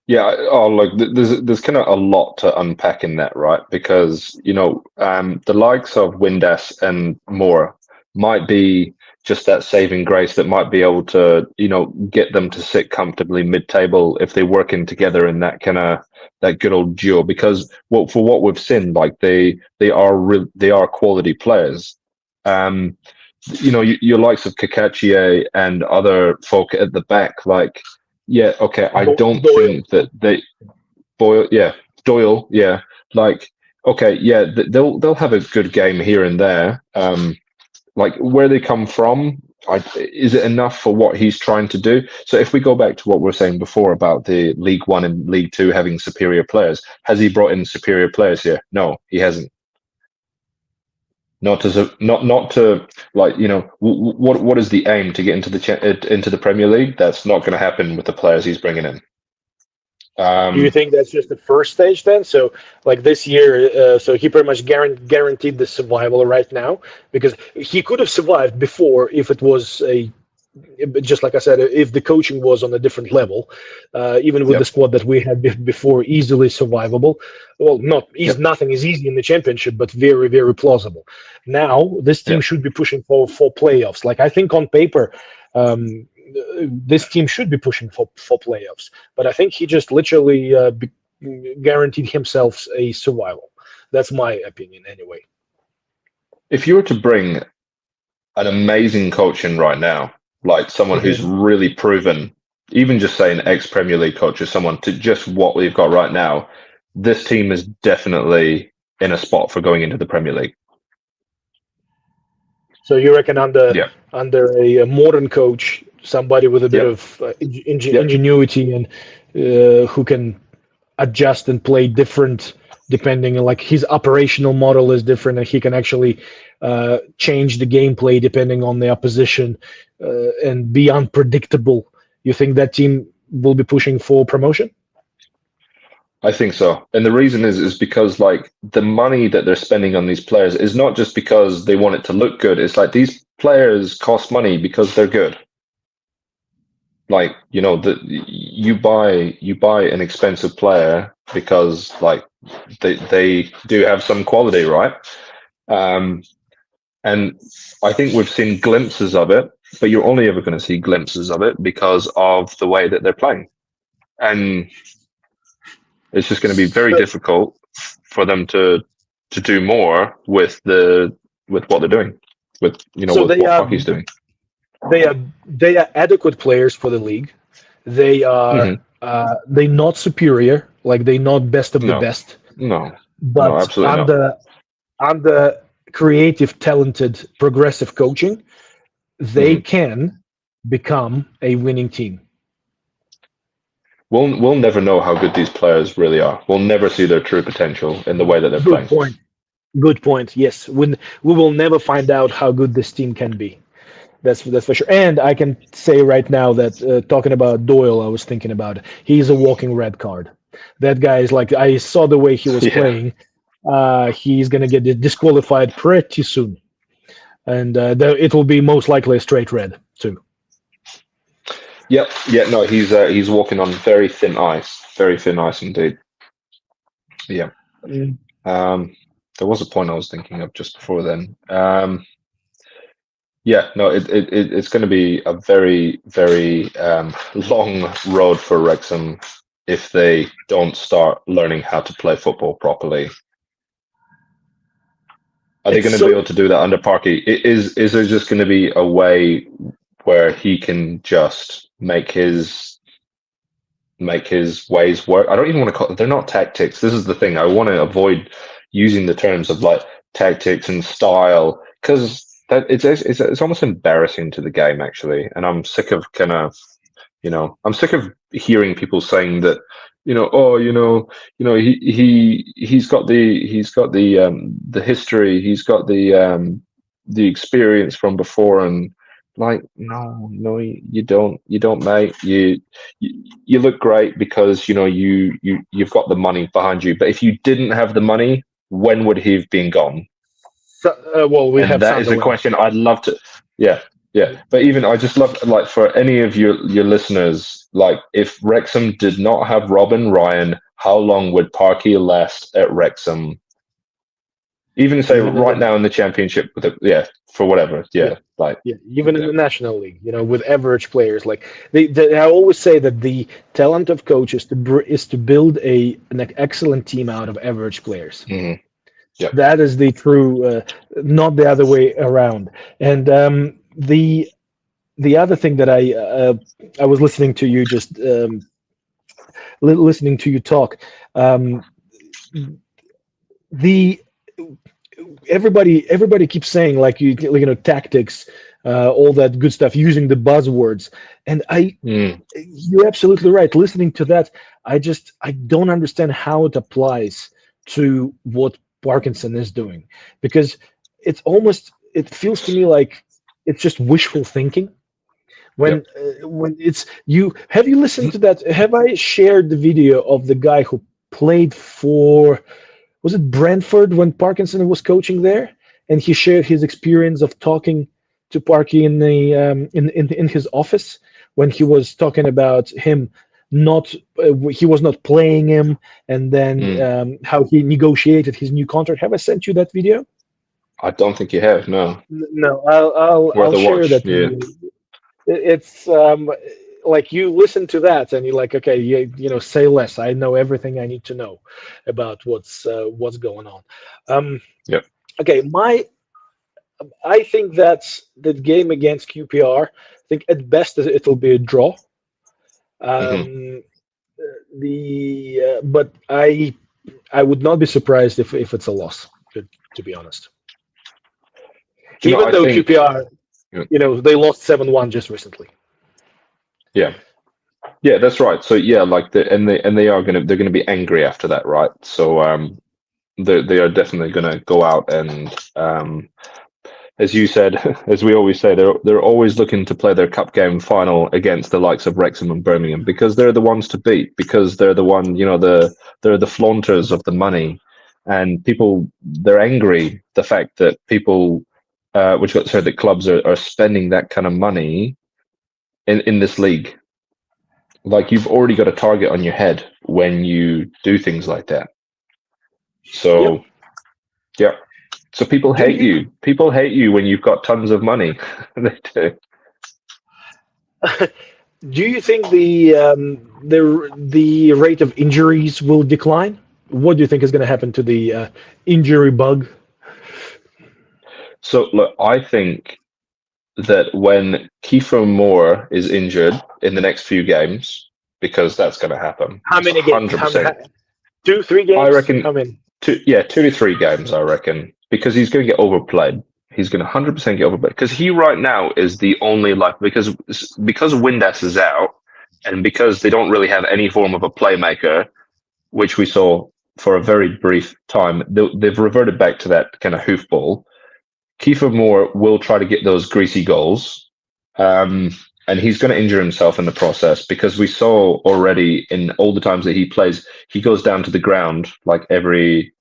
yeah. Oh, look, there's kind of a lot to unpack in that, right? Because the likes of Windass and Moore might be just that saving grace that might be able to get them to sit comfortably mid-table if they're working together in that kind of that good old duo. Because for what we've seen, like they are quality players. Um, your likes of Kakachi and other folk at the back, like, yeah, okay, I don't Doyle. think that they Doyle, yeah, like, okay, yeah, they'll have a good game here and there. Like where they come from, is it enough for what he's trying to do? So if we go back to what we were saying before about the League One and League Two having superior players, has he brought in superior players here? No, he hasn't. Not to like what is the aim to get into the Premier League? That's not going to happen with the players he's bringing in. Do you think that's just the first stage then? So, like this year, so he pretty much guaranteed the survival right now because he could have survived before if it was a just like I said, if the coaching was on a different level, even with the Yep. squad that we had before, easily survivable. Well, Yep. nothing is easy in the championship, but very, very plausible. Now, this team Yep. should be pushing for playoffs. Like I think on paper, this team should be pushing for playoffs. But I think he just literally guaranteed himself a survival. That's my opinion, anyway. If you were to bring an amazing coach in right now, like someone who's Mhm. really proven, even just say an ex-Premier League coach or someone to just what we've got right now, this team is definitely in a spot for going into the Premier League. So you reckon Yeah. under a modern coach, somebody with a bit Yep. of Yep. ingenuity and who can adjust and play different depending on like his operational model is different and he can actually change the gameplay depending on the opposition and be unpredictable. You think that team will be pushing for promotion? I think so. And the reason is because like the money that they're spending on these players is not just because they want it to look good. It's like these players cost money because they're good. Like, you buy an expensive player because like they do have some quality, right? Um, and I think we've seen glimpses of it, but you're only ever going to see glimpses of it because of the way that they're playing. And it's just going to be very So, difficult for them to do more with what they're doing, so with what Parky's doing. they are they are adequate players for the league. They are Hmm. they not superior, like they not best of the No, best, no, no, but absolutely not. under creative, talented, progressive coaching, they Hmm. can become a winning team. We'll never know how good these players really are. We'll never see their true potential in the way that they're Good playing. point. Good point. Yes, when we will never find out how good this team can be. That's for sure. And I can say right now that talking about Doyle, I was thinking about it. He's a walking red card. That guy is like I saw the way he was Yeah. playing. He's gonna get disqualified pretty soon, and it will be most likely a straight red too. Yep. Yeah. No, he's walking on very thin ice indeed. Yeah. Mm. Um, there was a point I was thinking of just before then. Yeah, no, it's going to be a very, very long road for Wrexham if they don't start learning how to play football properly. Are they It's going to be able so to do that under Parky? Is there just going to be a way where he can just make his ways work? I don't even want to call it, they're not tactics. This is the thing. I want to avoid using the terms of like tactics and style because that it's almost embarrassing to the game actually. And I'm sick of I'm sick of hearing people saying that, oh, he's got the history, he's got the experience from before, and like, no, you don't, mate. You look great because you've got the money behind you. But if you didn't have the money, when would he have been gone? well, we And have that is a Sunderland. question I'd love to. Yeah, yeah. But even I just love like for any of your listeners, like if Wrexham did not have Robin Ryan, how long would Parky last at Wrexham? Even say Even in right the now in the championship with for whatever. yeah, Yeah, like yeah, even in yeah. the National League, with average players, like I always say that the talent of coaches is to build an excellent team out of average players. Hmm. Yeah. That is the true, not the other way around. And the other thing that I was listening to you just listening to you talk. Um, the everybody keeps saying like tactics all that good stuff, using the buzzwords. And Mm. you're absolutely right. Listening to that, I don't understand how it applies to what Parkinson is doing, because it feels to me like it's just wishful thinking. Yep. When it's you, have you listened to that? Have I shared the video of the guy who played for, was it Brentford when Parkinson was coaching there, and he shared his experience of talking to Parky in the in his office when he was talking about him not he was not playing him, and then Mm. how he negotiated his new contract. Have I sent you that video? I don't think you have. No. No, I'll Worth a share watch. that Yeah. video. It's like you listen to that and you're like, okay, say less. I know everything I need to know about what's going on. Um, Yep. okay, I think that's the game against QPR. I think at best it'll be a draw. Hmm. Um, the but I would not be surprised if it's a loss. To be honest, even I though think. QPR, Yeah. they lost 7-1 just recently. Yeah. Yeah, that's right. So yeah, like they are gonna they're gonna be angry after that, right? So they are definitely gonna go out and as you said, as we always say, they're always looking to play their cup game final against the likes of Wrexham and Birmingham because they're the ones to beat, because they're the one, they're the flaunters of the money, and people they're angry the fact that people, which got sorry, that clubs are spending that kind of money in this league. Like you've already got a target on your head when you do things like that. Yep. So yeah. So people Do hate you you. People hate you when you've got tons of money. They do. do you think the rate of injuries will decline? What do you think is going to happen to the injury bug? So look, I think that when Kiefer Moore is injured in the next few games, because that's going to happen, How it's many games? 100%. Two, three I games? reckon How many? yeah, 2 to 3 games. I reckon because he's going to get overplayed. He's going to 100% get overplayed because he right now is the only like because Windass is out and because they don't really have any form of a playmaker, which we saw for a very brief time. They've reverted back to that kind of hoofball. Kiefer Moore will try to get those greasy goals, um, and he's going to injure himself in the process because we saw already in all the times that he plays, he goes down to the ground like every,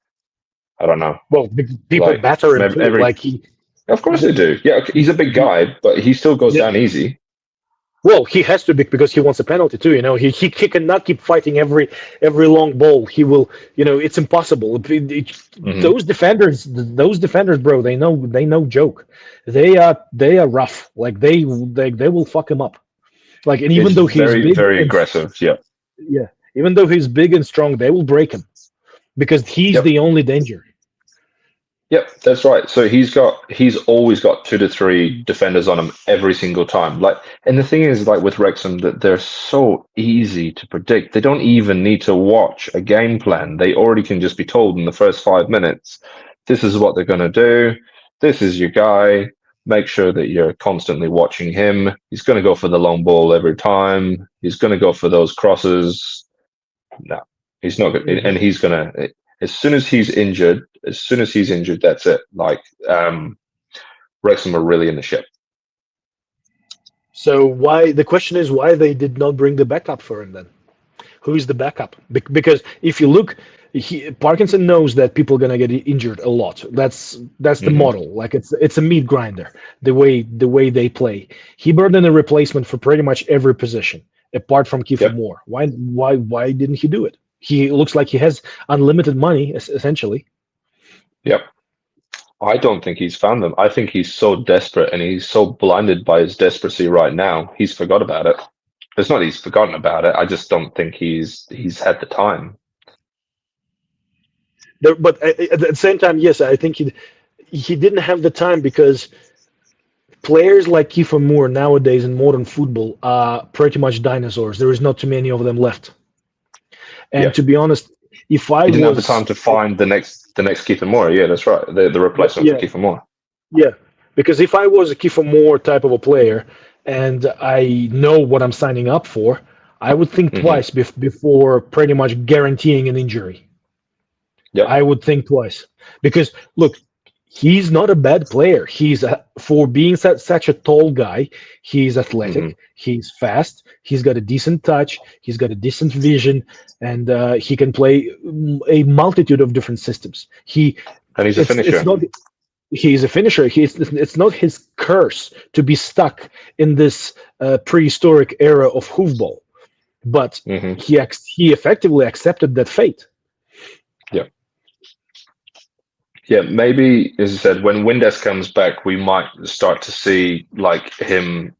I don't know, Well, people like batter him too. every. Like he, Of course they the, do. Yeah, okay, he's a big the, guy, but he still goes down easy. well, he has to be because he wants a penalty too. He cannot keep fighting every long ball. He will. It's impossible. Hmm. Those defenders, bro. They know joke. They are rough. Like they will fuck him up. Like, and even It's though he's very, big very and aggressive. Yeah. yeah, even though he's big and strong, they will break him because he's Yep. the only danger. Yep, that's right. So he's always got 2 to 3 defenders on him every single time. Like, and the thing is, like with Wrexham, that they're so easy to predict. They don't even need to watch a game plan. They already can just be told in the first 5 minutes, this is what they're going to do. This is your guy. Make sure that you're constantly watching him. He's going to go for the long ball every time. He's going to go for those crosses. No, he's not. Mhm. And he's going to as soon as he's injured, that's it. Like Wrexham are really in the ship. So why the question is why they did not bring the backup for him then? Who is the backup? Because if you look, Parkinson knows that people are gonna get injured a lot. That's the Hmm. model. Like it's a meat grinder. The way they play. He brought in a replacement for pretty much every position apart from Kiefer Yep, Moore. Why didn't he do it? He looks like he has unlimited money essentially. yep. I don't think he's found them. I think he's so desperate and he's so blinded by his desperacy right now. He's forgot about it. It's not he's forgotten about it. I just don't think he's had the time. But at the same time, yes, I think he didn't have the time because players like Kiefer Moore nowadays in modern football are pretty much dinosaurs. There is not too many of them left. Yeah, And to be honest, if I he didn't have the time was, to find the next Kiefer Moore. Yeah, that's right. The replacement for yeah, Kiefer Moore. yeah, Because if I was a Kiefer Moore type of a player and I know what I'm signing up for, I would think Hmm. twice before pretty much guaranteeing an injury. Yep. I would think twice because look, he's not a bad player. For being such a tall guy, he's Hmm. athletic, he's fast, he's got a decent touch, he's got a decent vision, and he can play a multitude of different systems. And he's a It's finisher. not he's a finisher. It's not his curse to be stuck in this prehistoric era of hoofball, but Hmm. he effectively accepted that fate. Yeah. Yeah. Maybe, as you said, when Windass comes back, we might start to see like him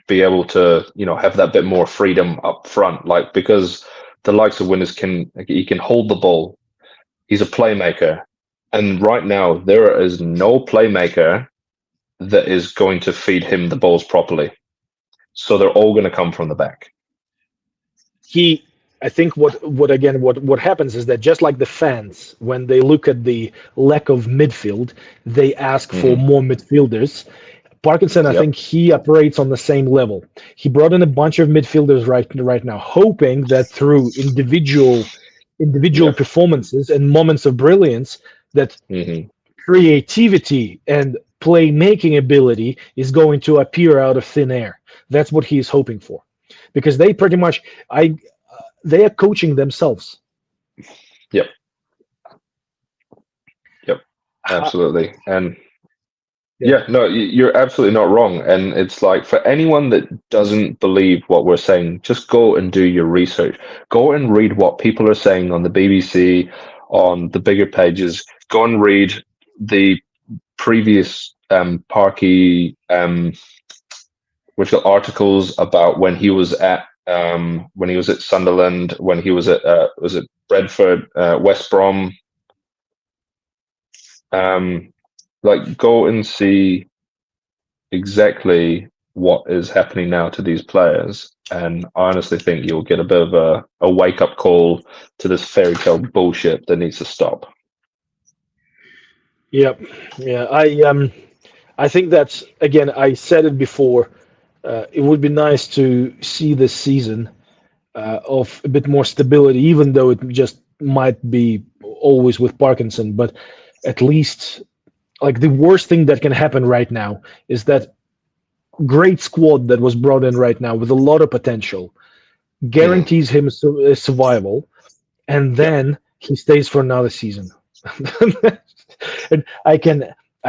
be able to, have that bit more freedom up front, like because the likes of Windass he can hold the ball. He's a playmaker, and right now there is no playmaker that is going to feed him the balls properly. So they're all going to come from the back. he I think what happens is that just like the fans, when they look at the lack of midfield, they ask for Hmm. more midfielders. Parkinson, I Yep. think he operates on the same level. He brought in a bunch of midfielders right now, hoping that through individual Yep. performances and moments of brilliance, that Hmm. creativity and playmaking ability is going to appear out of thin air. That's what he's hoping for, because they pretty much I they are coaching themselves. Yep. Yep. Ha- Absolutely. And yeah, yeah, no, you're absolutely not wrong. And it's like for anyone that doesn't believe what we're saying, just go and do your research. Go and read what people are saying on the BBC, on the bigger pages. Go and read the previous Parky which are articles about when he was at Sunderland, when he was at was it Brentford, West Brom. Um, like go and see exactly what is happening now to these players. And I honestly think you'll get a bit of a wake up call to this fairy tale bullshit that needs to stop. yep, yeah. I think that's again. I said it before. It would be nice to see this season of a bit more stability, even though it just might be always with Parkinson. But at least, like the worst thing that can happen right now is that great squad that was brought in right now with a lot of potential Hmm. guarantees him survival, and Yep. then he stays for another season. And I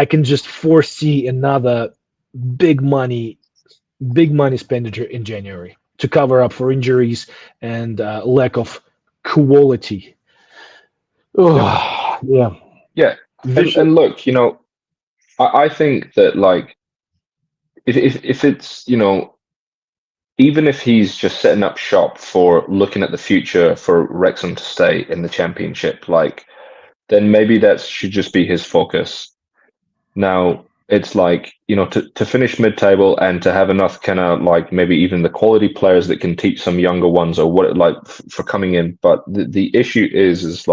can just foresee another big money big money expenditure in January to cover up for injuries and lack of quality. Yep. Oh, yeah. Yeah. And Visual. look, I think that like if it's even if he's just setting up shop for looking at the future for Wrexham to stay in the championship, like then maybe that should just be his focus. Now it's like, to finish mid table and to have enough kind of like maybe even the quality players that can teach some younger ones or what it like for coming in. But the issue is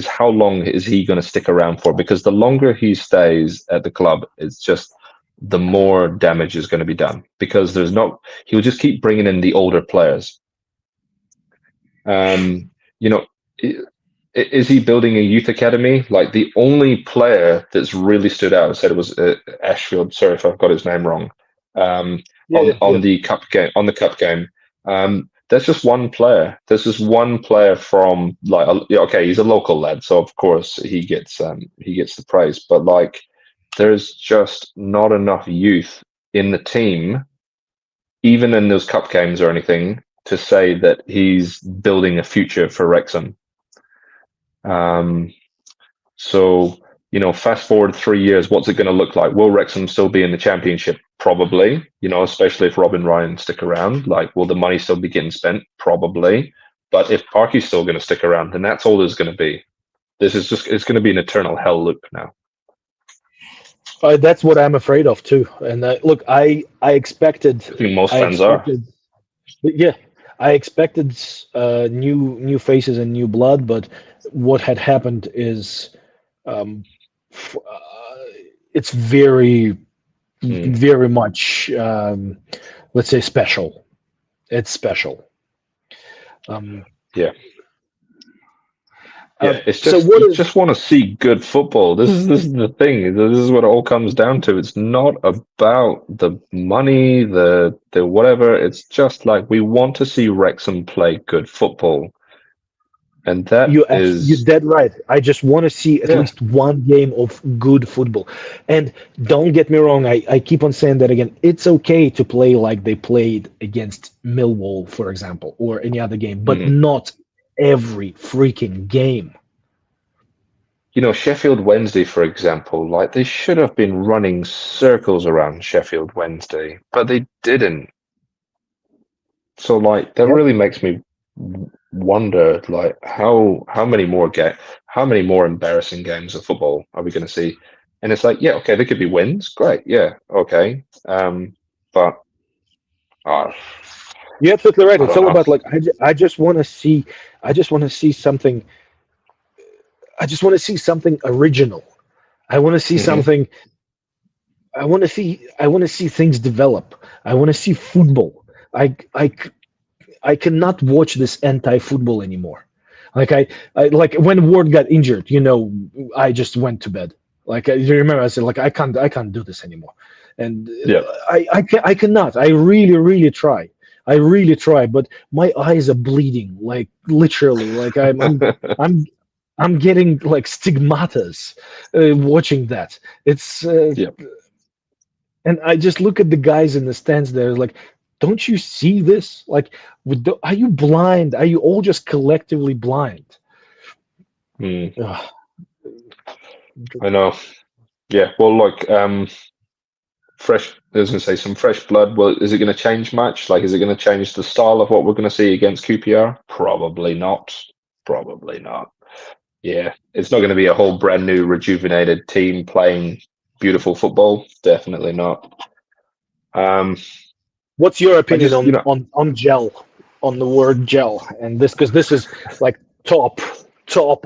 how long is he going to stick around for? Because the longer he stays at the club, it's just the more damage is going to be done because he'll just keep bringing in the older players. Um, you know, is he building a youth academy? Like the only player that's really stood out, I said it was Ashfield. Sorry if I've got his name wrong. Yeah, yeah, On yeah. the cup game, that's just one player. There's just one player from like, yeah, okay, he's a local lad, so of course he gets the praise. But like, there's just not enough youth in the team, even in those cup games or anything, to say that he's building a future for Wrexham. Um, so, fast forward 3 years, what's it going to look like? Will Wrexham still be in the championship? Probably, especially if Robin Ryan stick around. Like, will the money still be getting spent? Probably. But if Parky's still going to stick around, then that's all there's going to be. It's going to be an eternal hell loop now. That's what I'm afraid of too. And look, I think most I fans are. expected, yeah, I expected new faces and new blood. But what had happened is, um, it's very Mm, very much, let's say, special. It's special. Um, yeah. uh, Yeah, it's so just what you is just want to see good football. This is the thing. This is what it all comes down to. It's not about the money, the whatever. It's just like we want to see Wrexham play good football, and that you're is dead right. I just want to see at yeah. least one game of good football. And don't get me wrong, I keep on saying that again. It's okay to play like they played against Millwall, for example, or any other game, but Mhm. not every freaking game. You know, Sheffield Wednesday, for example, like they should have been running circles around Sheffield Wednesday, but they didn't. So like that Yep. really makes me wonder like how many more how many more embarrassing games of football are we going to see? And it's like, yeah, okay, there could be wins, great, yeah, okay, but uh, You're absolutely right. I It's don't all know. about like I just want to see I just want to see something I just want to see something original. I want to see Hmm. something. I want to see things develop. I want to see football. I cannot watch this anti-football anymore. Like I like when Ward got injured, I just went to bed. Like you remember, I said like I can't do this anymore, and Yeah. I cannot. I really really try. I really try, but my eyes are bleeding, like literally. Like I'm I'm getting like stigmatas watching that. It's Yeah. and I just look at the guys in the stands there, like, don't you see this? Like, are you blind? Are you all just collectively blind? Mm, Ugh. I know. Yeah, well, like fresh. I was going to say some fresh blood. Well, is it going to change much? Like, is it going to change the style of what we're going to see against QPR? Probably not. Probably not. Yeah, it's not going to be a whole brand new rejuvenated team playing beautiful football. Definitely not. Um, What's your I opinion just, you know, on gel, on the word gel, and this because this is like top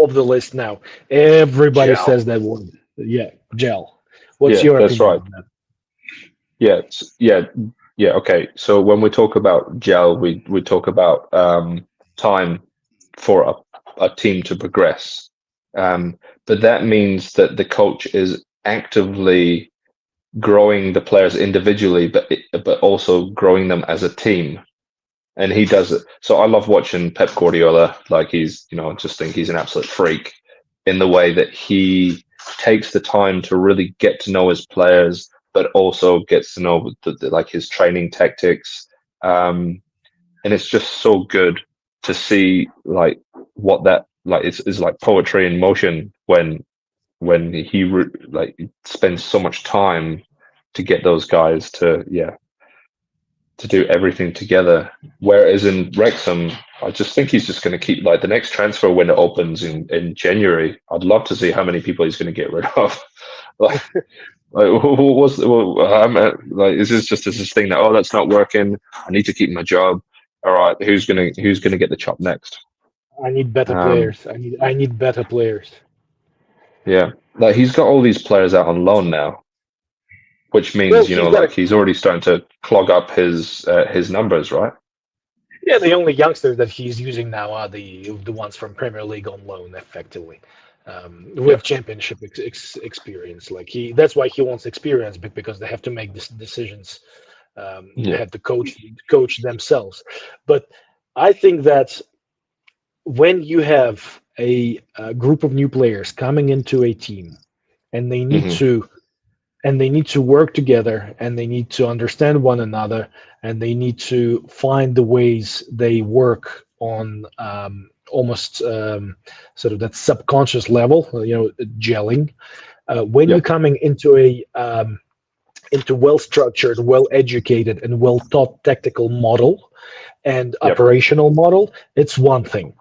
of the list now. Everybody gel. says that word. Yeah, gel. What's Yeah, your that's opinion right. on that? Yeah, yeah, yeah. Okay, so when we talk about gel, we talk about time for a team to progress. But that means that the coach is actively growing the players individually, but also growing them as a team. And he does it. So I love watching Pep Guardiola. Like he's, I just think he's an absolute freak in the way that he takes the time to really get to know his players, but also gets to know like his training tactics. And it's just so good to see like what that like is like poetry in motion when like spends so much time to get those guys to do everything together. Whereas in Wrexham, I just think he's just going to keep like the next transfer window opens in January. I'd love to see how many people he's going to get rid of. like, like is this just this thing that that's not working? I need to keep my job. All right, who's gonna get the chop next? I need better Um, players. I need better players. yeah, like he's got all these players out on loan now, which Well, means he's got a like he's already starting to clog up his numbers, right? Yeah, the only youngsters that he's using now are the ones from Premier League on loan, effectively, Yeah, with championship experience. Like that's why he wants experience because they have to make decisions. They yeah, have to coach themselves. But I think that when you have a group of new players coming into a team, and they need hmm to work together, and they need to understand one another, and they need to find the ways they work on, almost, sort of that subconscious level, gelling. When yeah, you're coming into a into well structured, well educated, and well taught tactical model and yeah, operational model, it's one thing.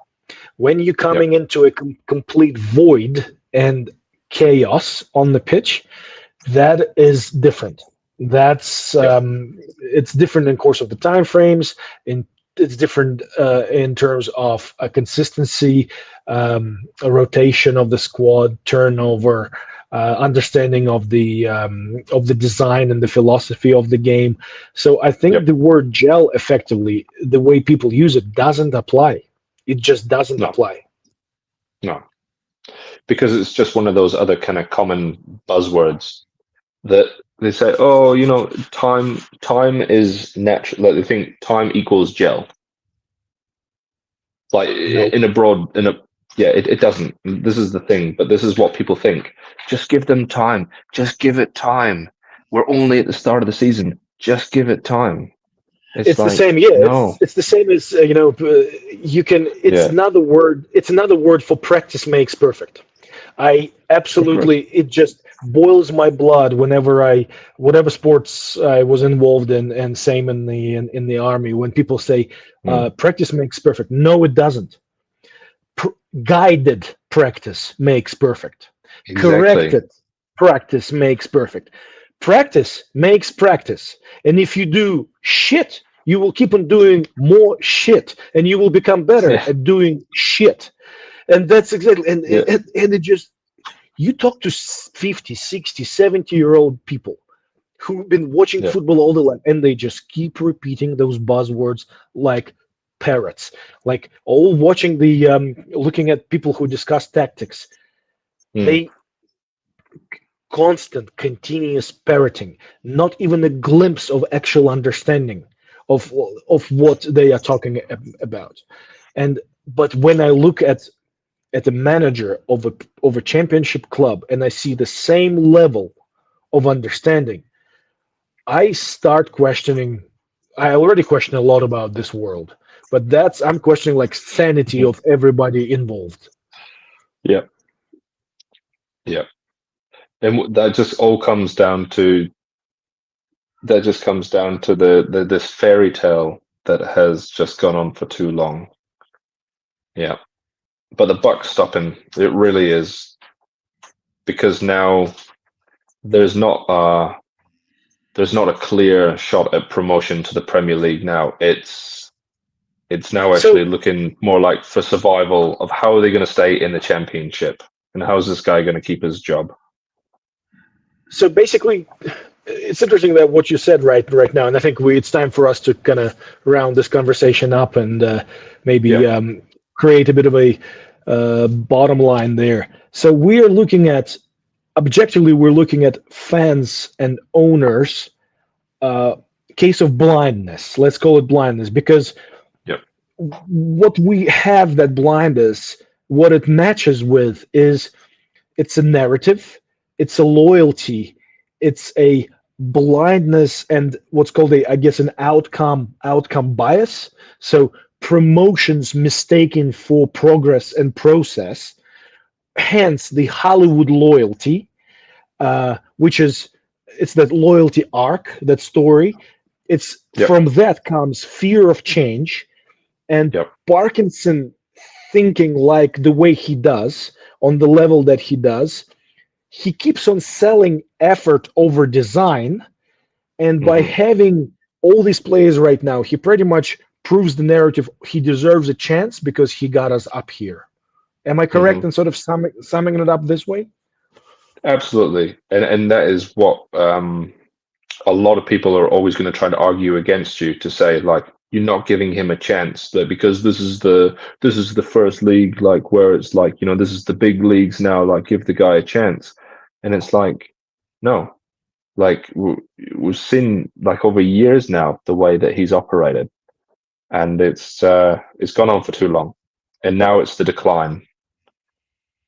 When you're yeah, coming into a complete void and chaos on the pitch, that is different. That's yeah, it's different in course of the time frames. In It's different in terms of a consistency, a rotation of the squad, turnover, understanding of the design and the philosophy of the game. So I think Yep. the word gel, effectively, the way people use it, doesn't apply. It just doesn't No, apply. no, because it's just one of those other kind of common buzzwords that they say, oh, time is natural. Like they think time equals gel. Like No, in a broad, yeah, it doesn't. This is the thing, but this is what people think. Just give them time. Just give it time. We're only at the start of the season. Just give it time. It's it's the like, same. Yeah, no, it's the same as you can. It's yeah, another word. It's another word for practice makes perfect. I correct. absolutely, it just boils my blood whenever whatever sports I was involved in, and same in the army, when people say Mm, practice makes perfect. No, it doesn't. Pr- Guided practice makes perfect. exactly. Corrected practice makes perfect. Practice makes practice. And if you do shit, you will keep on doing more shit, and you will become better Yeah, at doing shit. And that's exactly, yeah, and it just, you talk to 50, 60, 70-year-old people who've been watching yeah, football all their life, and they just keep repeating those buzzwords like parrots, like all watching looking at people who discuss tactics. mm, They constant, continuous parroting, not even a glimpse of actual understanding of what they are talking about. And but when I look at the manager of a championship club, and I see the same level of understanding, I start questioning. I already question a lot about this world, but I'm questioning like sanity mhm. of everybody involved. Yeah, yeah. And that just all comes down to the this fairy tale that has just gone on for too long. Yeah. But the buck's stopping. It really is, because now there's not a there's not a clear shot at promotion to the Premier League now. It's now actually So looking more like for survival of how are they going to stay in the Championship, and how's this guy going to keep his job? so basically, it's interesting that what you said right now, and I think it's time for us to kind of round this conversation up and maybe Yeah. create a bit of a bottom line there. So we are looking at, objectively, we're looking at fans and owners. Uh, Case of blindness. Let's call it blindness, because Yep. what we have that blindness, what it matches with is, it's a narrative, it's a loyalty, it's a blindness, and what's called a, I guess, an outcome bias. So promotions mistaken for progress and process, hence the Hollywood loyalty, which is, it's that loyalty arc, that story. It's Yep. from that comes fear of change, and Yep. Parkinson thinking like the way he does, on the level that he does. He keeps on selling effort over design, and by Hmm. having all these players right now, he pretty much proves the narrative he deserves a chance because he got us up here. Am I correct Hmm. in sort of summing it up this way? Absolutely, and that is what a lot of people are always going to try to argue against you, to say like you're not giving him a chance, that because this is the first league, like where it's like, this is the big leagues now, like give the guy a chance. And it's like, no, like we've seen like over years now the way that he's operated, and it's gone on for too long, and now it's the decline.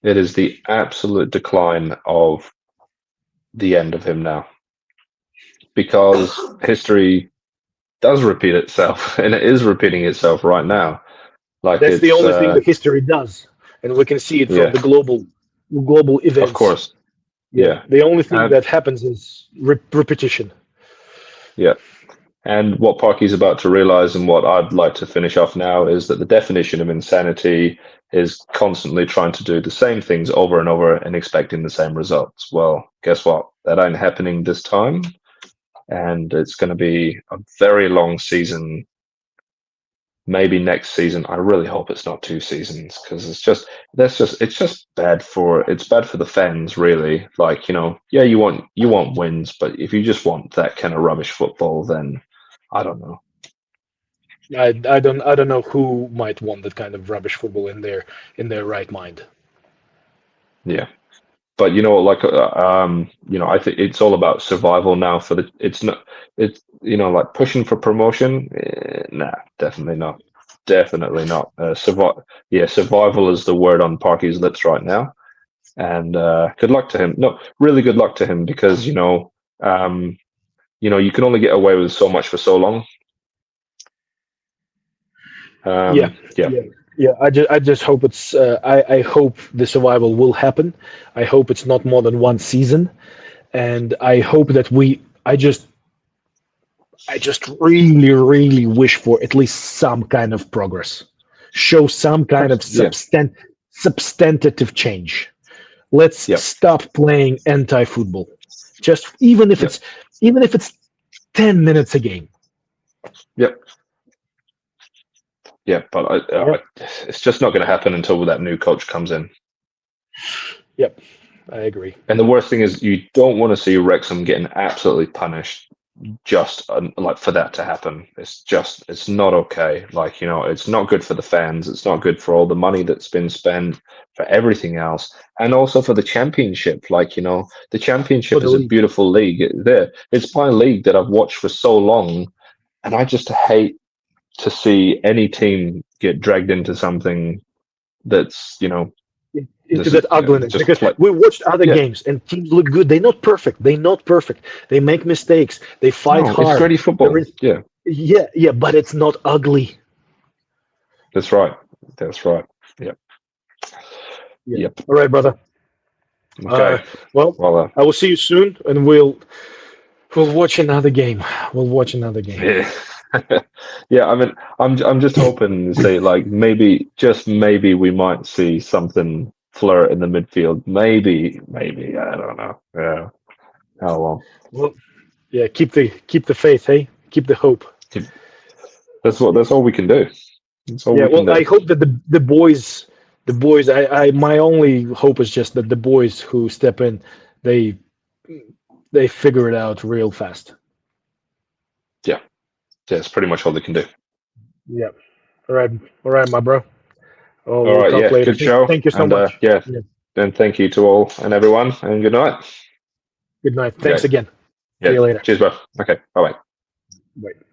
It is the absolute decline of the end of him now, because history does repeat itself, and it is repeating itself right now. Like That's the it's only thing that history does, and we can see it from yeah, the global of events. course, Yeah, yeah, the only thing and that happens is repetition. yeah. And what Parky's about to realize, and what I'd like to finish off now, is that the definition of insanity is constantly trying to do the same things over and over and expecting the same results. Well, guess what? That ain't happening this time, and it's going to be a very long season maybe next season. I really hope it's not 2 seasons, because it's just bad for the fans, really. Like, yeah, you want wins, but if you just want that kind of rubbish football, then I don't know. I don't know who might want that kind of rubbish football in their right mind. Yeah. But I think it's all about survival now. It's not, it's like pushing for promotion. Nah, definitely not. Yeah, survival is the word on Parky's lips right now. And good luck to him. No, really good luck to him, because you can only get away with so much for so long. Yeah, Yeah, yeah, yeah. I just hope it's. I hope the survival will happen. I hope it's not more than one season, and I hope that we. I just really, really wish for at least some kind of progress. Show some kind of yeah, substantive change. Let's yeah, stop playing anti-football. Just yeah, even if it's 10 minutes a game. yeah, yeah. But Yep. it's just not going to happen until that new coach comes in. Yep. I agree. And the worst thing is, you don't want to see Wrexham getting absolutely punished just like for that to happen. It's not okay. Like, it's not good for the fans. It's not good for all the money that's been spent, for everything else, and also for the championship. Like, the For championship the is a league. beautiful league. It's my league that I've watched for so long, and I just hate to see any team get dragged into something that's, Into this that is ugliness just because play. we watched other Yeah, games and teams look good. They're not perfect. They're not perfect. They make mistakes. They fight no, it's hard. gritty There football. is, Yeah, yeah, yeah, but it's not ugly. that's right. That's right. Yep. Yeah. Yep. All right, brother. Uh, Okay. well, Well, I will see you soon, and we'll watch another game. We'll watch another game. yeah. Yeah, I mean, I'm just hoping to say, like, maybe, just maybe, we might see something flirt in the midfield. Maybe, I don't know. Yeah. Oh well. Well, yeah. Keep the faith. Hey, keep the hope. That's all we can do. That's all Yeah. we can Well, do. I hope that the boys. I my only hope is just that the boys who step in, they they figure it out real fast. Yeah. Yeah, it's pretty much all they can do. Yeah. All right, my bro. Oh, All we'll right, talk yeah, later. good show. Thank you so And much. yeah, Yeah. and thank you to all and everyone, and good night. Good night. Thanks Okay. again. See Yeah. you later. Cheers, bro. Okay. Bye bye. Bye.